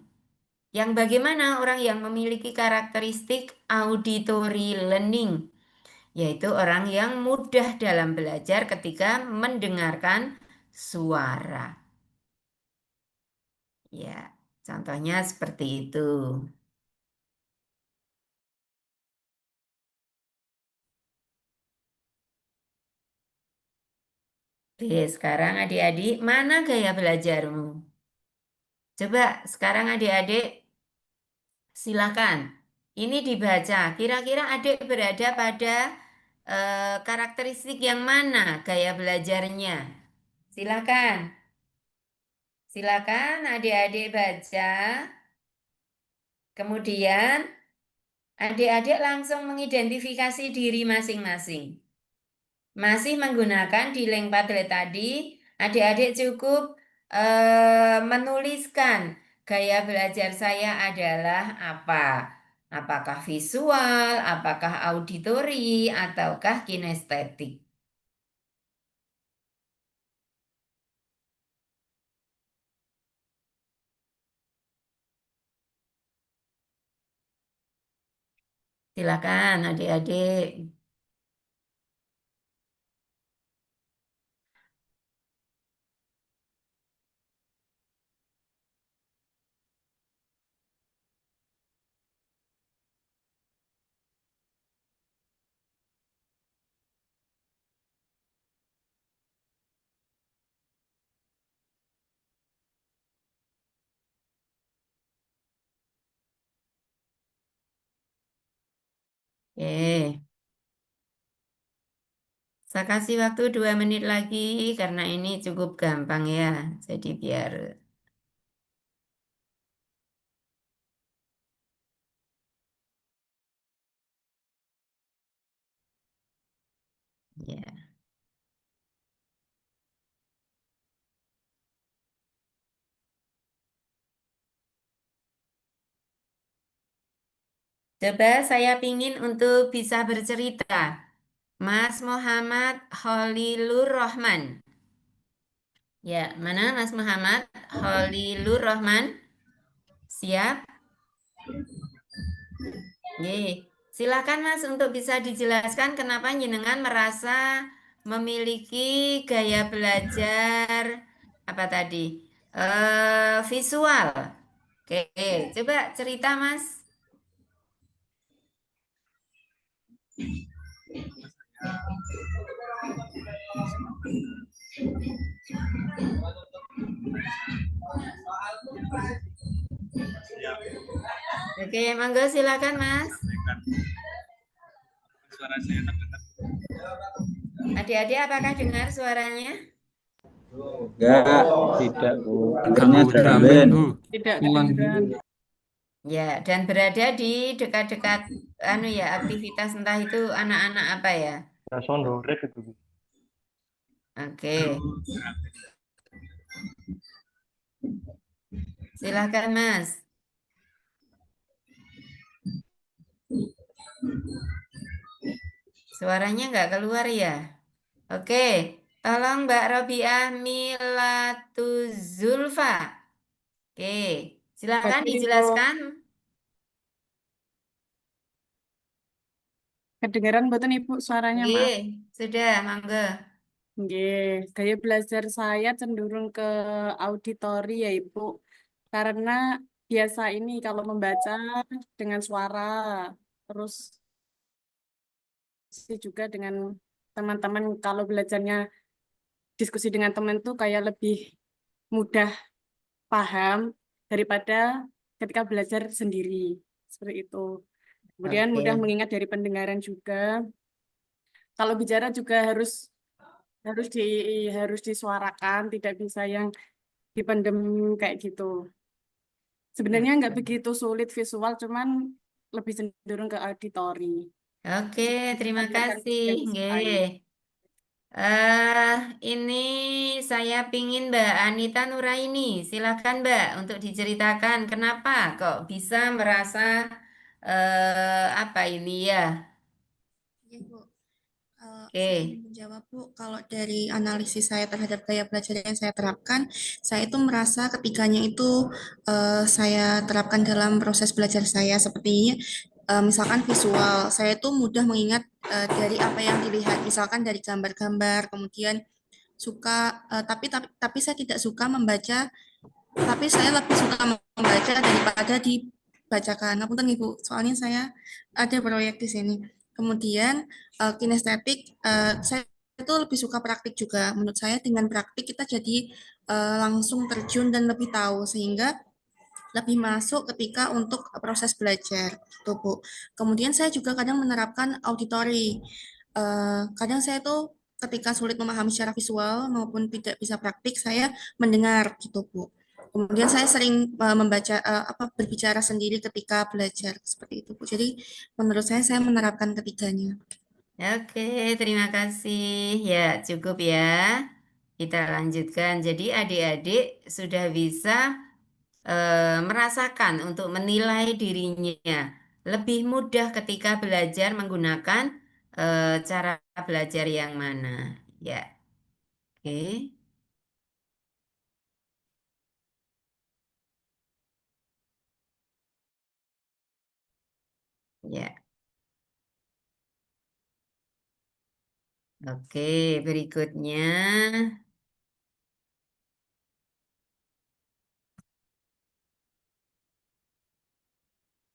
Yang bagaimana orang yang memiliki karakteristik auditory learning, yaitu orang yang mudah dalam belajar ketika mendengarkan suara. Ya, contohnya seperti itu. Oke, sekarang adik-adik, mana gaya belajarmu? Coba sekarang adik-adik silakan. Ini dibaca. Kira-kira adik berada pada karakteristik yang mana gaya belajarnya? Silakan. Silakan adik-adik baca. Kemudian adik-adik langsung mengidentifikasi diri masing-masing. Masih menggunakan di link Padlet tadi, adik-adik cukup menuliskan gaya belajar saya adalah apa. Apakah visual, apakah auditori, ataukah kinestetik. Silakan adik-adik. Oke. Saya kasih waktu 2 menit lagi karena ini cukup gampang ya. Jadi biar ya. Coba saya pingin untuk bisa bercerita. Mas Muhammad Holilur Rohman. Ya, mana Mas Muhammad Holilur Rohman? Siap? Ye. Silakan Mas untuk bisa dijelaskan kenapa jenengan merasa memiliki gaya belajar apa tadi? Visual. Oke, coba cerita Mas. Oke, monggo silakan Mas. Adik-adik apakah dengar suaranya? Enggak, tidak, Bu. Dengarnya Ganggu drum drum band. band, Bu. Tidak Hilang. kedengeran. Ya, dan berada di dekat-dekat aktivitas entah itu anak-anak apa ya. Ya, sound rek itu. Oke. Silakan Mas. Suaranya nggak keluar ya? Oke, tolong Mbak Robiah Milatuzulfa. Oke, silakan Betul, Ibu. dijelaskan. Kedengeran betul Ibu suaranya, Oke, maaf. sudah, monggo. Nggih, gaya belajar saya cenderung ke auditori ya Ibu. Karena biasa ini kalau membaca dengan suara, terus juga dengan teman-teman kalau belajarnya diskusi dengan teman tuh kayak lebih mudah paham daripada ketika belajar sendiri. Seperti itu. Kemudian mudah Oke. mengingat dari pendengaran juga. Kalau bicara juga harus di harus disuarakan, tidak bisa yang dipendem kayak gitu. Sebenarnya nggak begitu sulit visual, cuman lebih cenderung ke auditori. Oke, terima Sampaikan kasih. yang disukai. Nggih. Ini saya pingin Mbak Anita Nuraini. Silakan Mbak untuk diceritakan kenapa kok bisa merasa apa ini ya? Ya, Bu. Oke. Saya ingin menjawab, Bu, kalau dari analisis saya terhadap gaya belajar yang saya terapkan, saya itu merasa ketiganya itu saya terapkan dalam proses belajar saya seperti ini. Misalkan visual, saya itu mudah mengingat dari apa yang dilihat, misalkan dari gambar-gambar, kemudian suka, tapi saya tidak suka membaca, tapi saya lebih suka membaca daripada dibacakan. Ngapunten Ibu, soalnya saya ada proyek di sini. Kemudian kinestetik, saya itu lebih suka praktik juga. Menurut saya dengan praktik kita jadi langsung terjun dan lebih tahu sehingga lebih masuk ketika untuk proses belajar, gitu Bu. Kemudian saya juga kadang menerapkan auditory. Kadang saya tuh ketika sulit memahami secara visual maupun tidak bisa praktik, saya mendengar gitu Bu. Kemudian saya sering membaca berbicara sendiri ketika belajar seperti itu Bu. Jadi menurut saya menerapkan ketiganya. Oke, terima kasih. Ya, cukup ya. Kita lanjutkan. Jadi adik-adik sudah bisa merasakan untuk menilai dirinya lebih mudah ketika belajar menggunakan cara belajar yang mana. Ya, oke. Ya, oke. Berikutnya.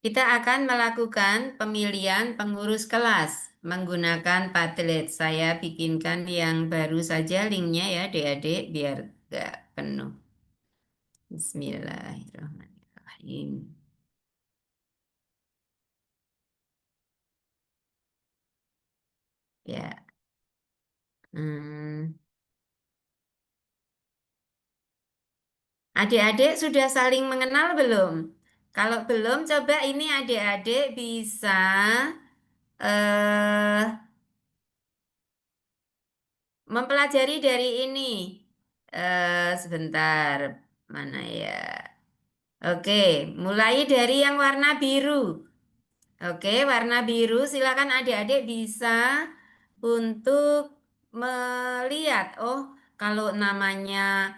Kita akan melakukan pemilihan pengurus kelas menggunakan Padlet. Saya bikinkan yang baru saja linknya ya adik-adik biar gak penuh. Bismillahirrahmanirrahim. Ya. Adik-adik sudah saling mengenal belum? Kalau belum, coba ini adik-adik bisa eh, mempelajari dari ini. Sebentar, mana ya? Oke, mulai dari yang warna biru. Oke, warna biru silakan adik-adik bisa untuk melihat. Oh, kalau namanya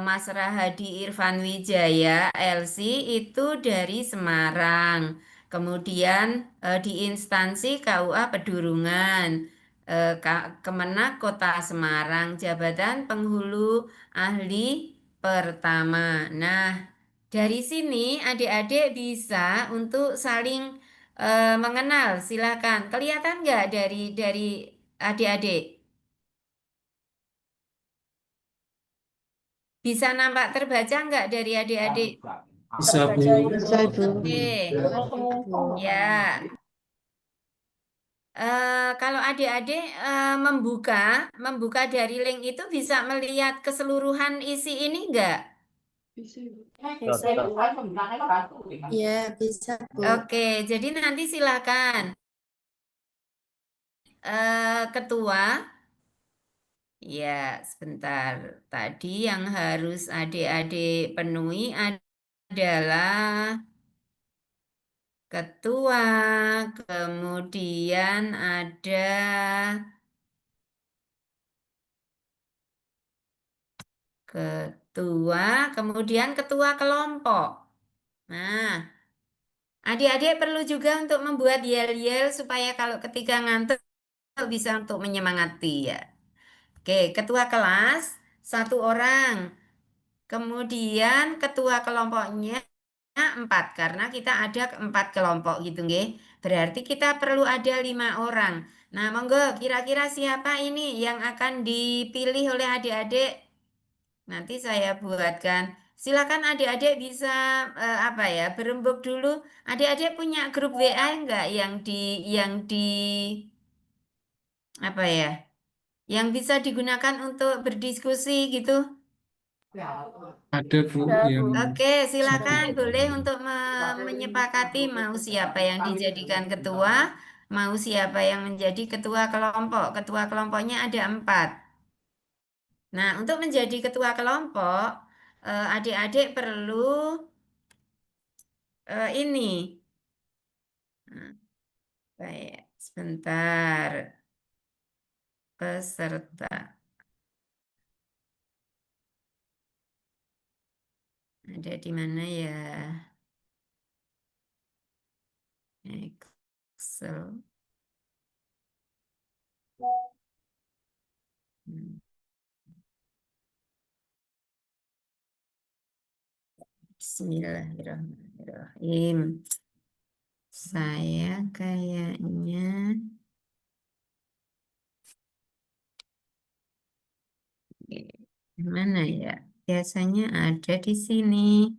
Mas Rahadi Irfan Wijaya LC itu dari Semarang. Kemudian di instansi KUA Pedurungan, Kemenak Kota Semarang, Jabatan Penghulu Ahli Pertama. Nah, dari sini adik-adik bisa untuk saling mengenal. Silakan. Kelihatan nggak dari adik-adik? Bisa nampak terbaca nggak dari adik-adik? Bisa, Bu. Bisa, Ibu. Oke. Ya. Kalau adik-adik membuka dari link itu bisa melihat keseluruhan isi ini enggak? Iya, bisa Bu. Oke, jadi nanti silakan ketua. Ya, sebentar. Tadi yang harus adik-adik penuhi adalah ketua, kemudian ada ketua, kemudian ketua kelompok. Nah, adik-adik perlu juga untuk membuat yel-yel supaya kalau ketika ngantuk bisa untuk menyemangati ya. Oke, ketua kelas satu orang. Kemudian ketua kelompoknya 4 karena kita ada 4 kelompok gitu nggih. Berarti kita perlu ada 5 orang. Nah, monggo kira-kira siapa ini yang akan dipilih oleh adik-adik? Nanti saya buatkan. Silakan adik-adik bisa apa ya, berembuk dulu. Adik-adik punya grup WA enggak yang di apa ya? Yang bisa digunakan untuk berdiskusi gitu? Ada, Bu, yang Oke, silakan boleh untuk menyepakati mau siapa yang dijadikan ketua, mau siapa yang menjadi ketua kelompok. Ketua kelompoknya ada 4. Nah, untuk menjadi ketua kelompok, adik-adik perlu ini. Nah, baik, sebentar. peserta. Ada di mana ya? Excel. Hmm. Bismillahirrahmanirrahim. Saya kayaknya mana ya? Biasanya ada di sini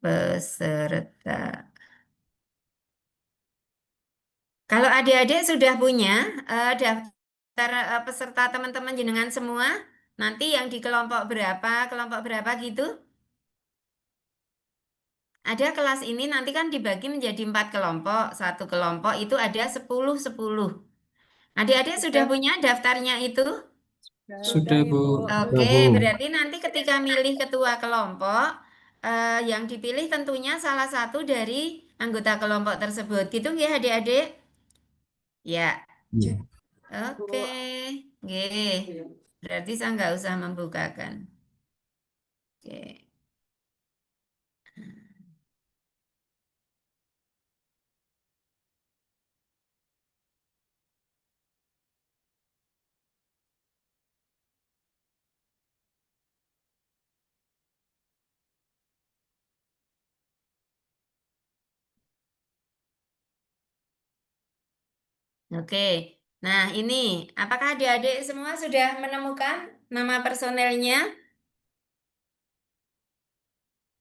peserta. Kalau adik-adik sudah punya daftar peserta teman-teman jenengan semua, nanti yang di kelompok berapa gitu? Ada kelas ini nanti kan dibagi menjadi 4 kelompok. Satu kelompok itu ada 10-10. Adik-adik sudah punya daftarnya itu? Sudah, Bu. Oke, berarti nanti ketika milih ketua kelompok, yang dipilih tentunya salah satu dari anggota kelompok tersebut. Gitu ya adik-adik? Ya, Iya. oke. Nggih. Berarti saya nggak usah membukakan. Oke. Oke. Nah, ini apakah adik-adik semua sudah menemukan nama personelnya?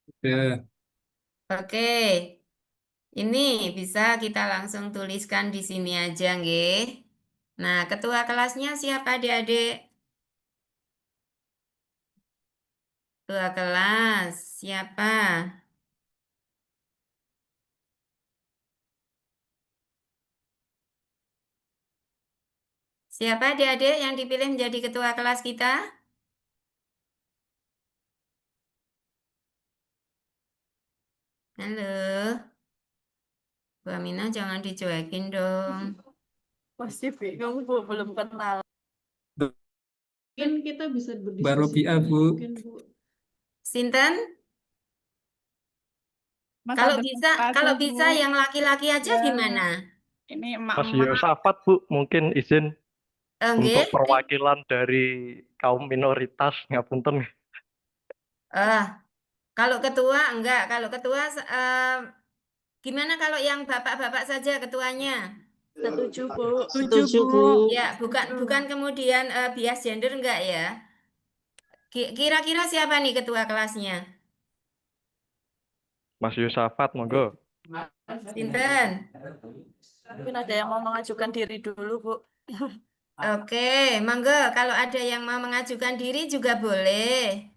Sudah. Oke. Ini bisa kita langsung tuliskan di sini aja, nggih. Nah, ketua kelasnya siapa adik-adik? Ketua kelas siapa? Siapa adik-adik yang dipilih menjadi ketua kelas kita? Halo, Bu Aminah jangan dicuekin dong. Masih bingung, Bu, belum kenal. Mungkin kita bisa berdiskusi Baru BA, Bu. mungkin, Bu. Sinten? Mas Kalau ada bisa, apa kalau aja, bisa Bu? yang laki-laki aja Ya, gimana? ini Mas emak-emak. Yosafat, Bu, mungkin izin untuk Nggih? perwakilan dari kaum minoritas, ngapunten. Kalau ketua enggak, kalau ketua gimana kalau yang bapak-bapak saja ketuanya? Setuju, Bu. Setuju, Bu. Ya, bukan kemudian bias gender enggak ya? Kira-kira siapa nih ketua kelasnya? Mas Yosafat, monggo. Sinten? Mungkin ada yang mau mengajukan diri dulu, Bu. Oke, monggo kalau ada yang mau mengajukan diri juga boleh.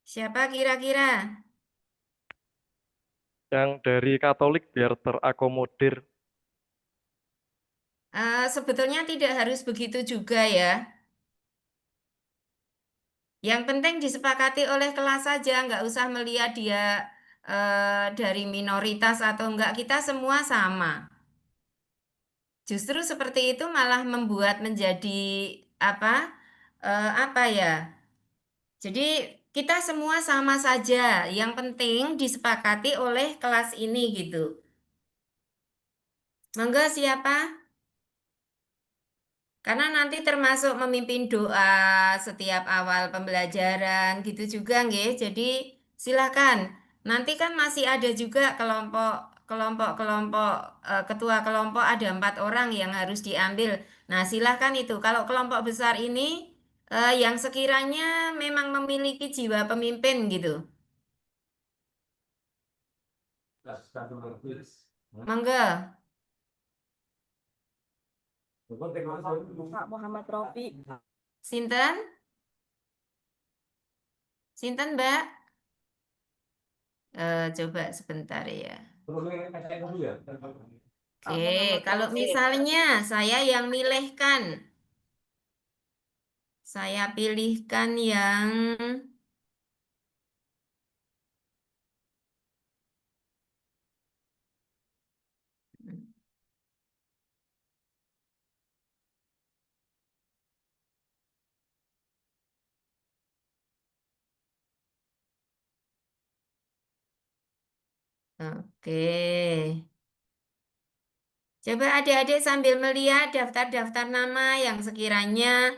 Siapa kira-kira? Yang dari Katolik biar terakomodir. Sebetulnya tidak harus begitu juga ya. Yang penting disepakati oleh kelas saja, nggak usah melihat dia dari minoritas atau enggak, kita semua sama. Justru seperti itu malah membuat menjadi apa? Apa ya? Jadi kita semua sama saja. Yang penting disepakati oleh kelas ini gitu. Monggo siapa? Karena nanti termasuk memimpin doa setiap awal pembelajaran gitu juga nggih. Jadi silakan. Nanti kan masih ada juga kelompok-kelompok ketua kelompok ada 4 orang yang harus diambil. Nah silakan itu. Kalau kelompok besar ini yang sekiranya memang memiliki jiwa pemimpin gitu. Monggo. Pak Muhammad Rofi. Sinten? Sinten Mbak? Coba sebentar ya. Oke, kalau misalnya saya yang milihkan, saya pilihkan yang Oke. Coba adik-adik sambil melihat daftar-daftar nama yang sekiranya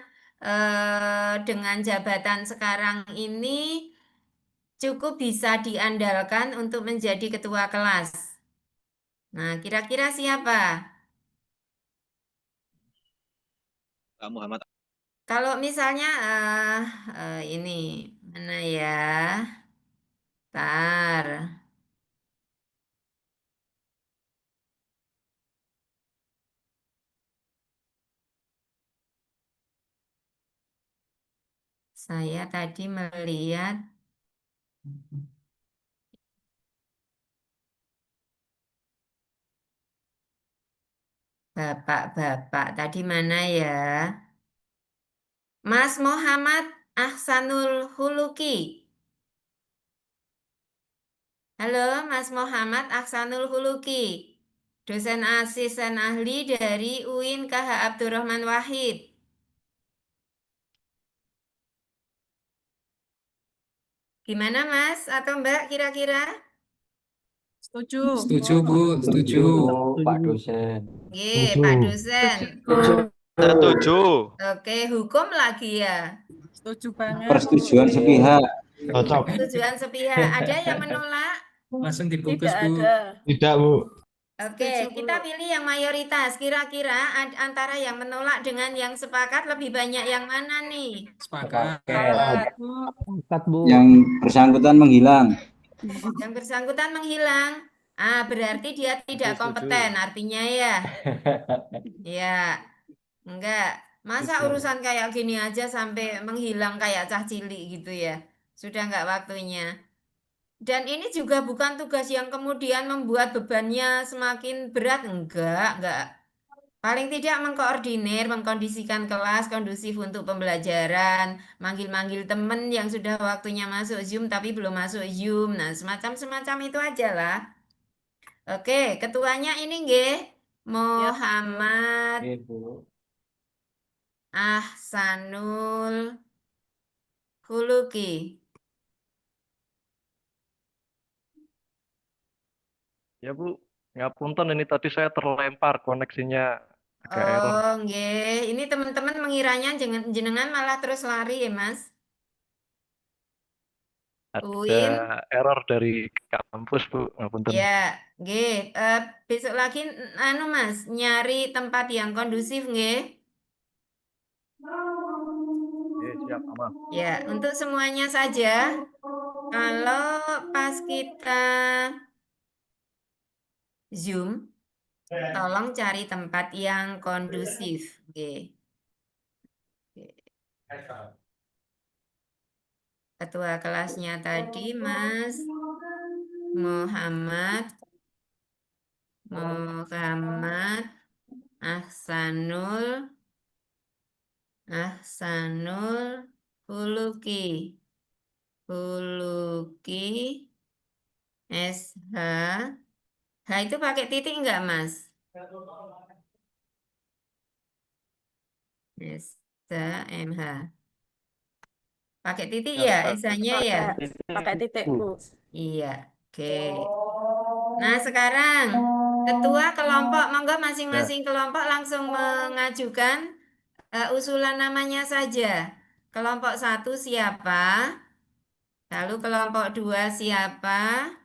dengan jabatan sekarang ini cukup bisa diandalkan untuk menjadi ketua kelas. Nah, kira-kira siapa? Pak Muhammad. Kalau misalnya ini mana ya? Tar. Saya tadi melihat bapak-bapak tadi mana ya? Mas Muhammad Ahsanul Huluki. Halo, Mas Muhammad Ahsanul Huluki, dosen asisten ahli dari UIN KH Abdurrahman Wahid. Gimana Mas atau Mbak kira-kira? Setuju. Setuju, Bu. Setuju. Pak dosen. Oke, Pak dosen. Setuju. Oke, hukum lagi ya. Setuju banget. Persetujuan sepihak. Cocok. Persetujuan sepihak. Ada yang menolak? Langsung dibungkus, Tidak Bu. ada. Tidak, Bu. Oke, Setuju, Bu. kita pilih yang mayoritas. Kira-kira antara yang menolak dengan yang sepakat lebih banyak yang mana nih? Sepakat. Sepakat, Bu. Angkat, Bu. Yang bersangkutan menghilang. Yang bersangkutan menghilang. Berarti dia tidak kompeten artinya ya. Ya, enggak. Masa urusan kayak gini aja sampai menghilang kayak cah cilik gitu ya. Sudah enggak waktunya. Dan ini juga bukan tugas yang kemudian membuat bebannya semakin berat. Enggak. Paling tidak mengkoordinir, mengkondisikan kelas kondusif untuk pembelajaran, manggil-manggil temen yang sudah waktunya masuk Zoom tapi belum masuk Zoom. Nah, semacam itu aja lah. Oke, ketuanya ini nggih, Muhammad Ahsanul Huluki. Ya, Bu. Ngapunten ini tadi saya terlempar koneksinya agak error. Oh, nggih. Ini teman-teman mengiranya jenengan malah terus lari ya, Mas. Ada UIN. error dari kampus, Bu. Ngapunten. Ya, nggih. Besok lagi anu Mas, nyari tempat yang kondusif nggih. Siap, aman. Ya, untuk semuanya saja. Kalau pas kita Zoom, tolong cari tempat yang kondusif. Oke. Ketua kelasnya tadi Mas Muhammad Ahsanul Huluki SH. H itu pakai titik enggak, Mas? SH MH. Pakai titik ya, SH-nya ya? Pakai titik, Bu. Iya, oke. Nah, sekarang ketua kelompok, monggo masing-masing kelompok langsung mengajukan usulan namanya saja. Kelompok 1 siapa? Lalu kelompok 2 siapa?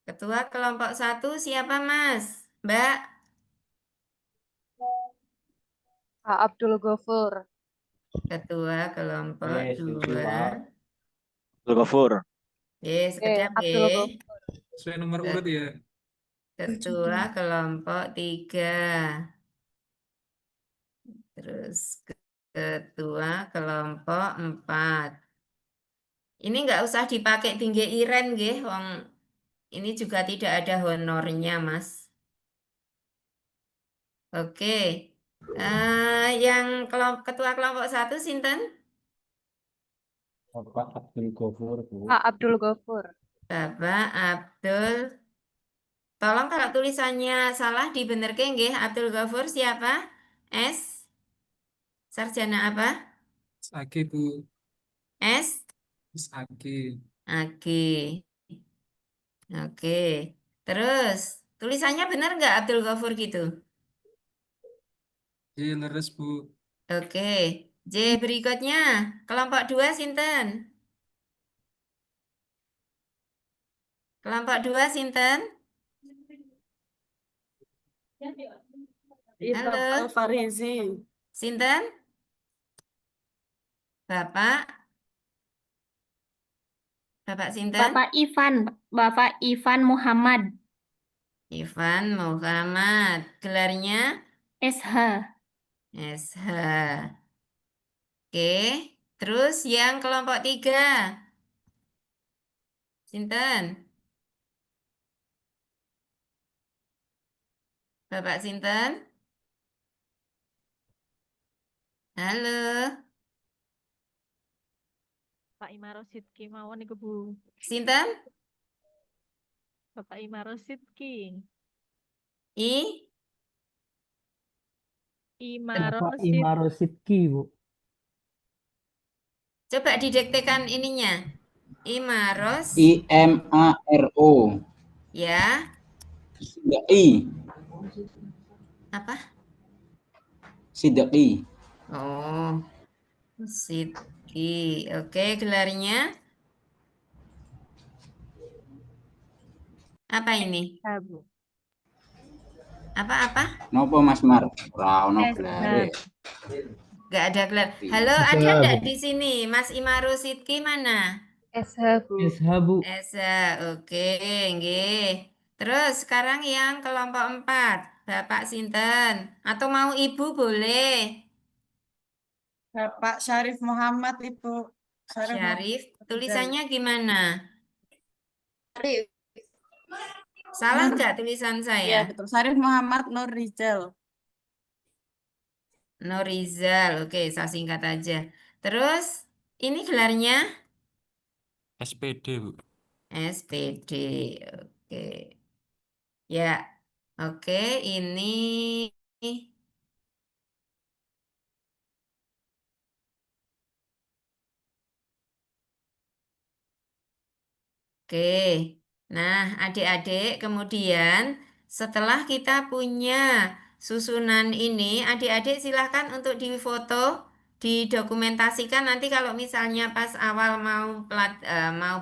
Ketua kelompok 1 siapa, Mas? Mbak? Pak Abdul Ghafur. Ketua kelompok 2. Abdul Ghafur. Sekedap Abdul ya. Ghafur. Sesuai nomor urut ya. Ketua kelompok 3. Terus ketua kelompok 4. Ini nggak usah dipakai tinggi iren nggih, wong ini juga tidak ada honornya, Mas. Oke. Yang ketua kelompok 1 sinten? Pak Abdul Ghafur, Bu. Pak Abdul Ghafur. Bapak Abdul. Tolong kalau tulisannya salah dibenerke nggih. Abdul Ghafur siapa? S. Sarjana apa? Saki, Bu. S, Saki. Agi. Oke. Terus, tulisannya benar nggak Abdul Ghafur gitu? Iya, leres, Bu. Oke. J berikutnya, kelompok 2 sinten? Kelompok 2 sinten? Imam Halo, Al-Farizi. sinten? Bapak? Bapak sinten? Bapak Ivan Muhammad. Ivan Muhammad. Gelarnya SH. SH. Oke. Terus yang kelompok 3. Sinten? Bapak sinten? Halo. Pak Imaro Sidki mawon iku Bu. Sinten? Bapak Imaro Sidki. I? Imaro Bapak Sid. Imaro Sidki, Bu. Coba didektekan ininya. Imaros. IMARO. Ya. Sidaki. Apa? Sidaki. Oh. Sidki. Oke, gelarnya apa ini? Bu. Apa-apa? Nopo Mas Mar? Rano SH. gelare. Gak ada gelar. Halo, ada enggak di sini? Mas Imaru Sidki mana? SH Bu. SH, Bu. Esa, oke, nggih. Terus sekarang yang kelompok 4. Bapak sinten? Atau mau Ibu boleh? Bapak Syarif Muhammad, Ibu. Syarif Syarif, Muhammad. tulisannya gimana? Arif. Salah Nur. nggak tulisan Iya, saya? betul. Syarif Muhammad Nur Rizal. Norizal, oke, saya singkat aja. Terus, ini gelarnya SPD, Bu. SPD, oke. Ya, oke, ini oke. Nah, adik-adik, kemudian setelah kita punya susunan ini, adik-adik silahkan untuk difoto, didokumentasikan nanti kalau misalnya pas awal mau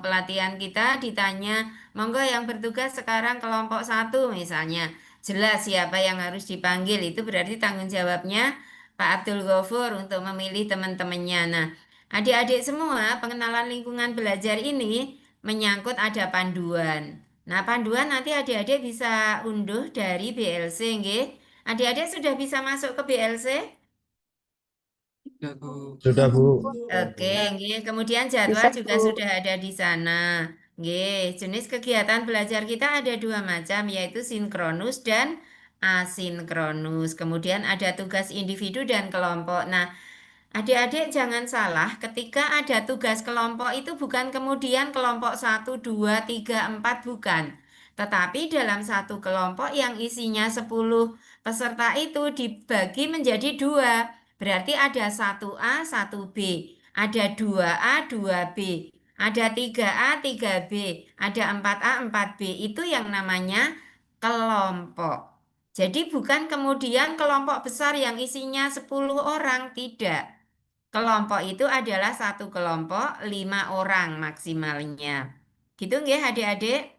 pelatihan kita ditanya, monggo yang bertugas sekarang kelompok 1 misalnya. Jelas siapa yang harus dipanggil, itu berarti tanggung jawabnya Pak Abdul Ghafur untuk memilih teman-temannya. Nah, adik-adik semua, pengenalan lingkungan belajar ini menyangkut ada panduan. Nah, panduan nanti adik-adik bisa unduh dari BLC, nggih. Adik-adik sudah bisa masuk ke BLC? Sudah, Bu. Sudah, Bu. Oke, nggih. Kemudian jadwal Bisa juga Bu. sudah ada di sana. Nggih, jenis kegiatan belajar kita ada 2 macam, yaitu sinkronus dan asinkronus. Kemudian ada tugas individu dan kelompok. Nah, adik-adik jangan salah, ketika ada tugas kelompok itu bukan kemudian kelompok 1, 2, 3, 4, bukan. Tetapi dalam satu kelompok yang isinya 10 peserta itu dibagi menjadi 2. Berarti ada 1A, 1B, ada 2A, 2B, ada 3A, 3B, ada 4A, 4B. Itu yang namanya kelompok. Jadi bukan kemudian kelompok besar yang isinya 10 orang, tidak. Kelompok itu adalah satu kelompok 5 orang maksimalnya. Gitu nggih adik-adik?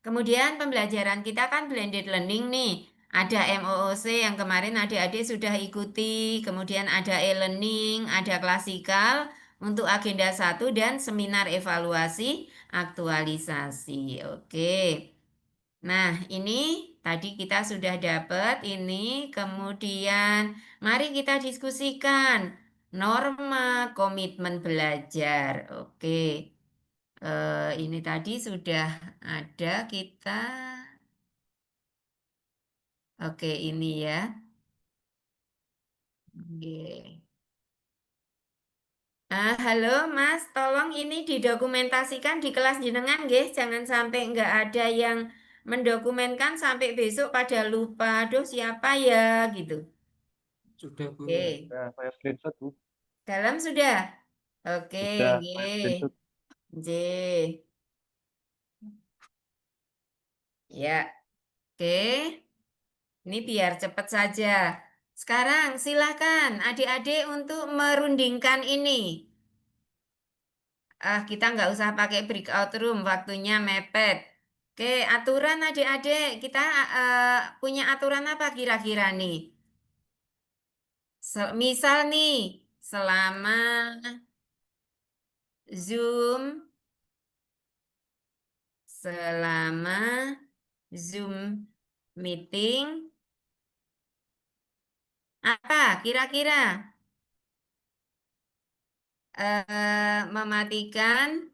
Kemudian pembelajaran kita kan blended learning nih. Ada MOOC yang kemarin adik-adik sudah ikuti, kemudian ada e-learning, ada klasikal untuk agenda 1 dan seminar evaluasi aktualisasi. Oke. Nah, ini tadi kita sudah dapat ini, kemudian mari kita diskusikan norma komitmen belajar. Oke, ini tadi sudah ada kita. Oke, ini ya. Oke. Halo Mas, tolong ini didokumentasikan di kelas jenengan nggih, jangan sampai nggak ada yang mendokumentkan sampai besok pada lupa, aduh siapa ya gitu. Sudah, Bu. Oke, Ya, saya screenshot, Bu. Dalam sudah? Oke, Sudah, nggih. Bud. Nggih. Ya, oke. Ini biar cepat saja. Sekarang silakan adik-adik untuk merundingkan ini. Kita nggak usah pakai breakout room, waktunya mepet. Oke, aturan adik-adik, kita punya aturan apa kira-kira nih? Misal nih, selama Zoom meeting, apa kira-kira? Mematikan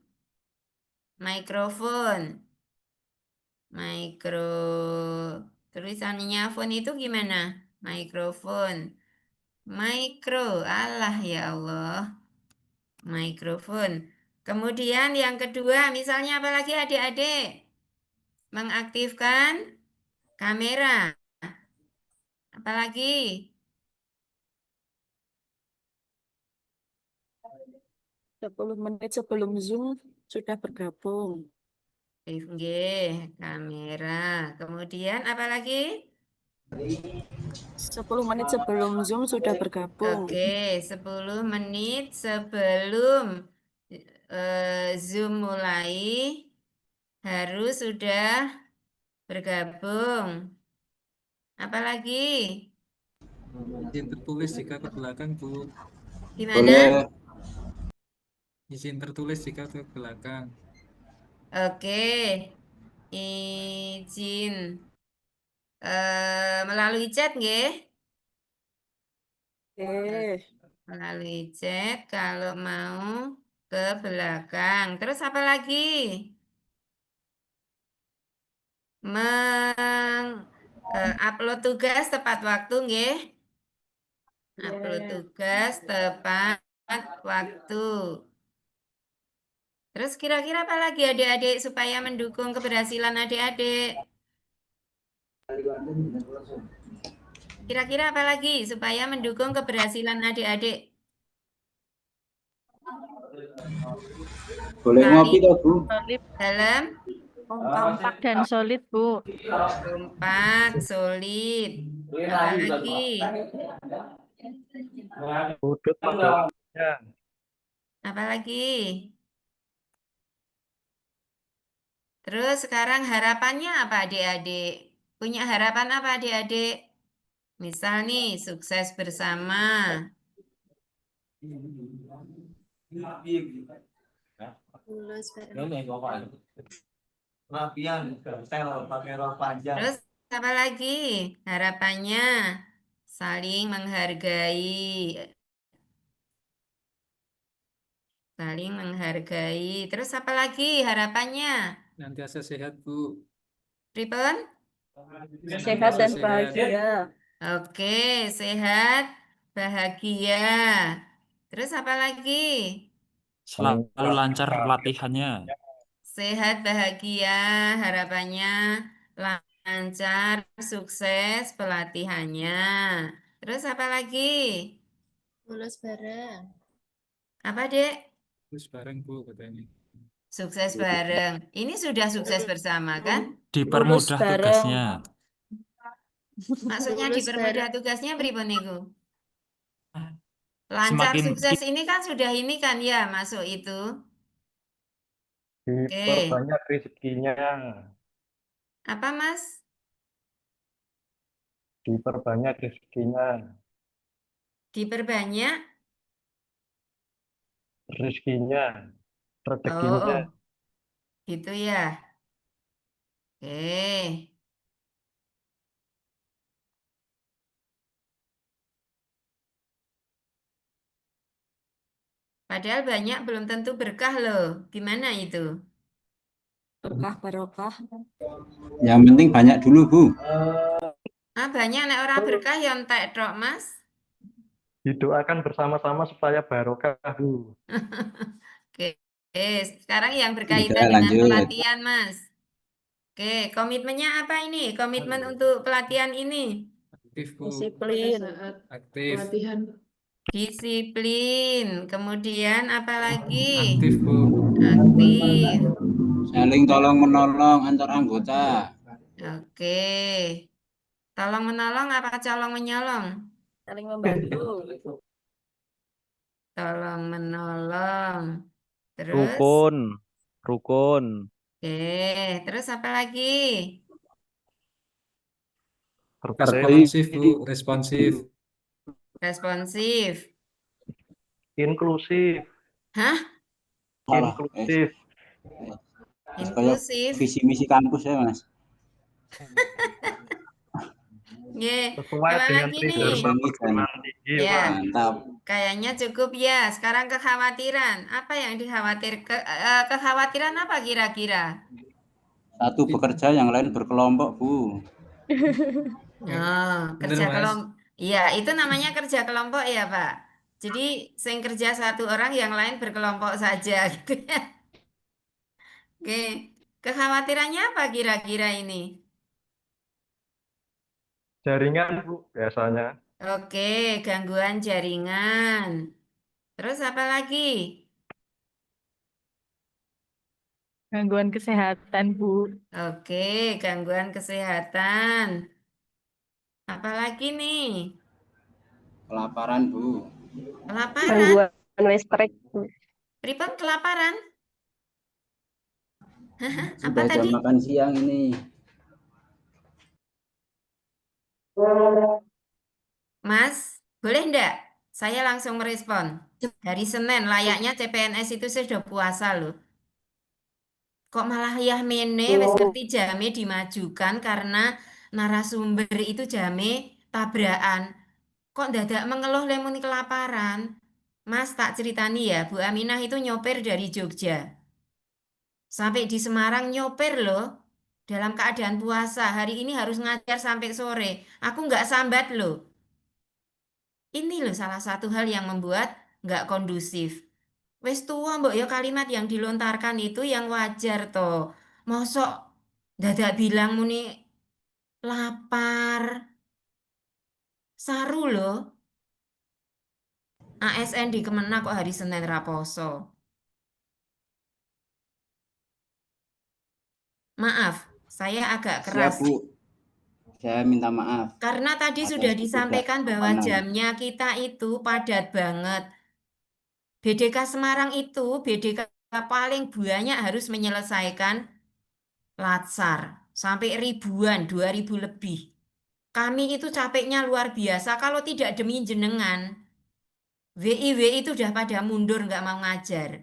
mikrofon. Tulisannya phone itu gimana? Mikrofon. Alah ya Allah. Mikrofon. Kemudian yang kedua, misalnya apalagi adik-adik? Mengaktifkan kamera. Apalagi? 10 menit sebelum Zoom sudah bergabung. Nggih, kamera. Kemudian apalagi? 10 menit sebelum Zoom sudah bergabung. Oke, 10 menit sebelum Zoom mulai harus sudah bergabung. Apalagi? Izin tertulis jika ke belakang, Bu. Gimana? Boleh. Izin tertulis jika ke belakang. Oke, izin melalui chat nggih? Melalui chat kalau mau ke belakang. Terus apa lagi? Upload tugas tepat waktu nggih? Upload tugas tepat waktu. Terus kira-kira apa lagi adik-adik supaya mendukung keberhasilan adik-adik? Kira-kira apa lagi supaya mendukung keberhasilan adik-adik? Boleh ngopi toh, Bu? Solid, Dalam kompak dan solid, Bu. kompak, solid. Apa lagi? Budut pada waktunya. Apa lagi? Terus sekarang harapannya apa adik-adik? Punya harapan apa adik-adik? Misal nih, sukses bersama. Terus apa lagi? Harapannya saling menghargai. Saling menghargai. Terus apa lagi harapannya? Nantiasa sehat, Bu. Pripun? Sehat dan bahagia. Oke, sehat, bahagia. Terus apa lagi? Selalu lancar latihannya. Sehat, bahagia, harapannya lancar, sukses pelatihannya. Terus apa lagi? Lulus bareng. Apa, Dek? Terus bareng, Bu, katanya. Sukses bareng. Ini sudah sukses bersama, kan? Dipermudah tugasnya. Maksudnya Lulus dipermudah bareng. tugasnya pripun niku? Lancar Semakin sukses ini kan sudah ini kan ya masuk itu. Oke. Diperbanyak rezekinya. Apa, Mas? Diperbanyak rezekinya. Diperbanyak? Rezekinya. Oh, Rezekinya. gitu ya. Oke. Padahal banyak belum tentu berkah loh. Gimana itu? Berkah barokah. Yang penting banyak dulu, Bu. Banyak nek orang berkah ya entek tok, Mas. Didoakan bersama-sama supaya barokah, Bu. Oke. Sekarang yang Udah, berkaitan dengan lanjut. pelatihan, Mas. Oke, komitmennya apa ini? Komitmen untuk pelatihan ini? Aktif, Bu. Disiplin. Aktif. Pelatihan Disiplin. Kemudian apa lagi? Aktif, Bu. Aktif. Saling tolong menolong antar anggota. Oke. Tolong menolong apa colong menyolong? Saling membantu. Tolong menolong. Terus, Rukun. Rukun. oke. Terus apa lagi? Tertib. Responsif, Bu. Responsif. Responsif. Inklusif. Hah? Salah. Inklusif. Kayak Inklusif. visi misi kampus ya, Mas. Ye. Sesuai Apa dengan lagi prinsip nih? perguruan tinggi, Ya. Pak. Mantap. Kayaknya cukup ya. Sekarang kekhawatiran. Apa yang kekhawatiran apa kira-kira? Satu bekerja, yang lain berkelompok, Bu. Oh, Bener, kerja Mas. kelompok. Iya, itu namanya kerja kelompok ya, Pak. Jadi, sing kerja satu orang, yang lain berkelompok saja gitu ya. Oke. Kekhawatirannya apa kira-kira ini? Jaringan, Bu, biasanya. Oke, gangguan jaringan. Terus apa lagi? Gangguan kesehatan, Bu. Oke, gangguan kesehatan. Apa lagi nih? Kelaparan, Bu. Kelaparan. Gangguan listrik, Bu. Pripun kelaparan? Apa Sudah jam tadi? makan siang ini. Mas, boleh enggak? Saya langsung merespon. Hari Senin, layaknya CPNS itu sudah puasa loh. Kok malah yah mene, wis ngerti jame dimajukan karena narasumber itu jame tabrakan. Kok dadak mengeluh lemuni kelaparan? Mas, tak ceritani ya, Bu Aminah itu nyopir dari Jogja. Sampai di Semarang nyopir loh. Dalam keadaan puasa, hari ini harus ngajar sampai sore. Aku nggak sambat loh. Ini loh salah satu hal yang membuat nggak kondusif. Wes tua mbok ya kalimat yang dilontarkan itu yang wajar toh. Mosok dadak bilang muni lapar. Saru loh. ASN di Kemenak kok hari Senin raposo. Maaf, saya agak Siap, keras. Bu. Saya minta maaf Karena tadi atas sudah disampaikan bahwa ketidaksopanan. jamnya kita itu padat banget. BDK Semarang itu BDK paling banyak harus menyelesaikan latsar sampai ribuan, 2000 lebih. Kami itu capeknya luar biasa kalau tidak demi jenengan. WI itu udah pada mundur nggak mau ngajar.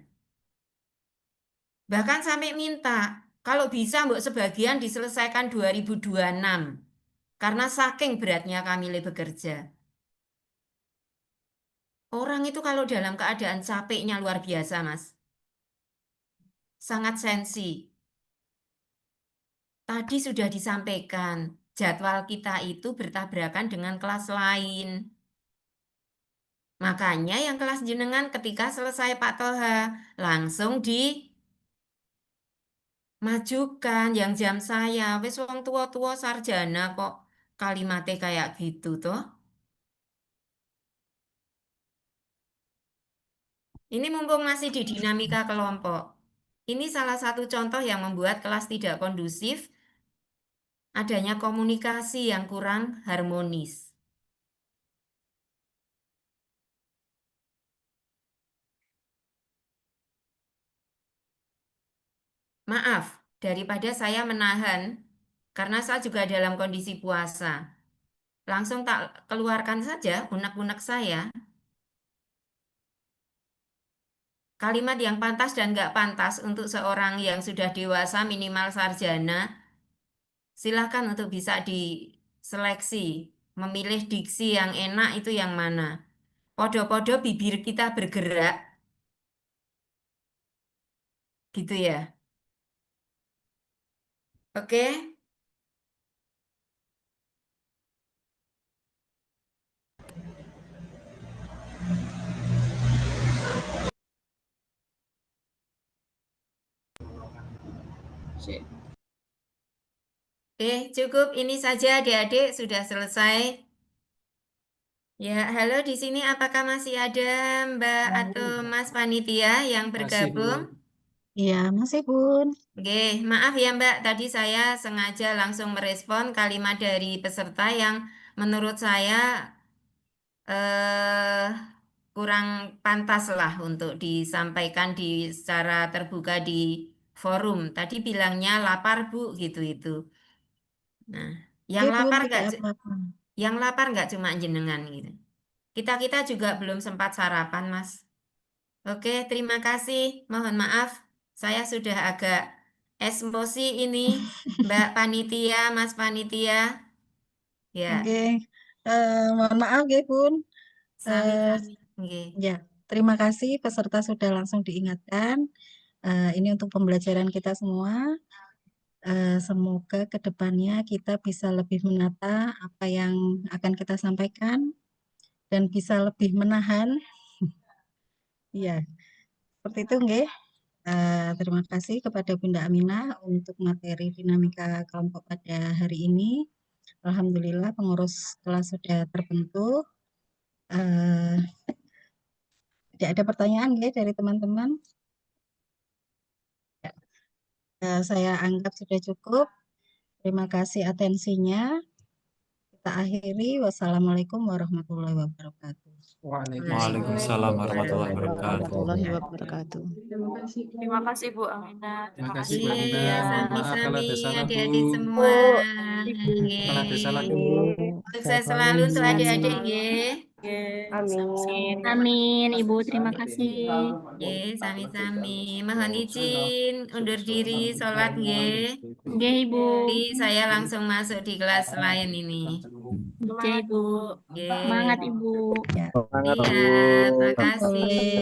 Bahkan sampai minta kalau bisa mbok sebagian diselesaikan 2026 karena saking beratnya kami bekerja. Orang itu kalau dalam keadaan capeknya luar biasa, Mas. Sangat sensi. Tadi sudah disampaikan, jadwal kita itu bertabrakan dengan kelas lain. Makanya yang kelas jenengan ketika selesai Pak Toha, langsung dimajukan yang jam saya. Wes wong tua-tua sarjana kok kalimatnya kayak gitu toh. Ini mumpung masih di dinamika kelompok. Ini salah satu contoh yang membuat kelas tidak kondusif, adanya komunikasi yang kurang harmonis. Maaf, daripada saya menahan, karena saya juga dalam kondisi puasa. Langsung tak keluarkan saja unek-unek saya. Kalimat yang pantas dan nggak pantas untuk seorang yang sudah dewasa minimal sarjana, silahkan untuk bisa diseleksi. Memilih diksi yang enak itu yang mana. Podo-podo bibir kita bergerak, gitu ya. Oke? Oke, cukup ini saja adik-adik sudah selesai. Ya, halo di sini apakah masih ada Mbak atau Mas Panitia yang bergabung? Iya, masih Bun. Oke, maaf ya Mbak, tadi saya sengaja langsung merespon kalimat dari peserta yang menurut saya kurang pantas lah untuk disampaikan secara terbuka di forum. Tadi bilangnya lapar Bu, gitu itu. Nah, yang Bun, lapar tidak nggak apa-apa. yang lapar nggak cuma jenengan gitu. Kita juga belum sempat sarapan, Mas. Oke, terima kasih. Mohon maaf, saya sudah agak emosi ini, Mbak Panitia, Mas Panitia. Ya, Oke, mohon maaf ya Bun. sami-sami. Oke. Ya, terima kasih peserta sudah langsung diingatkan. Ini untuk pembelajaran kita semua. Semoga ke depannya kita bisa lebih menata apa yang akan kita sampaikan dan bisa lebih menahan. Iya, seperti itu nggih. Terima kasih kepada Bunda Aminah untuk materi dinamika kelompok pada hari ini. Alhamdulillah pengurus kelas sudah terbentuk. Tidak ada pertanyaan ya dari teman-teman. Saya anggap sudah cukup. Terima kasih atensinya. Kita akhiri. Wassalamualaikum warahmatullahi wabarakatuh. Waalaikumsalam warahmatullahi wabarakatuh. wabarakatuh. Terima kasih Bu Aminah. Terima Terima kasih kasih Bu Iya, Aminah. Mohon maaf kalau sami-sami ada salah Bu. adik-adik semua. Kalau ada salah Nggih. Bu. Sukses selalu untuk adik-adik nggih. Amin. Amin, Ibu. Terima kasih. Nggih, sami-sami. Mohon izin undur diri sholat nggih. Oke, Ibu. Jadi saya langsung masuk di kelas lain ini. Oke, Ibu. Nggih. Semangat, Ibu. Semangat Iya, Bu. makasih.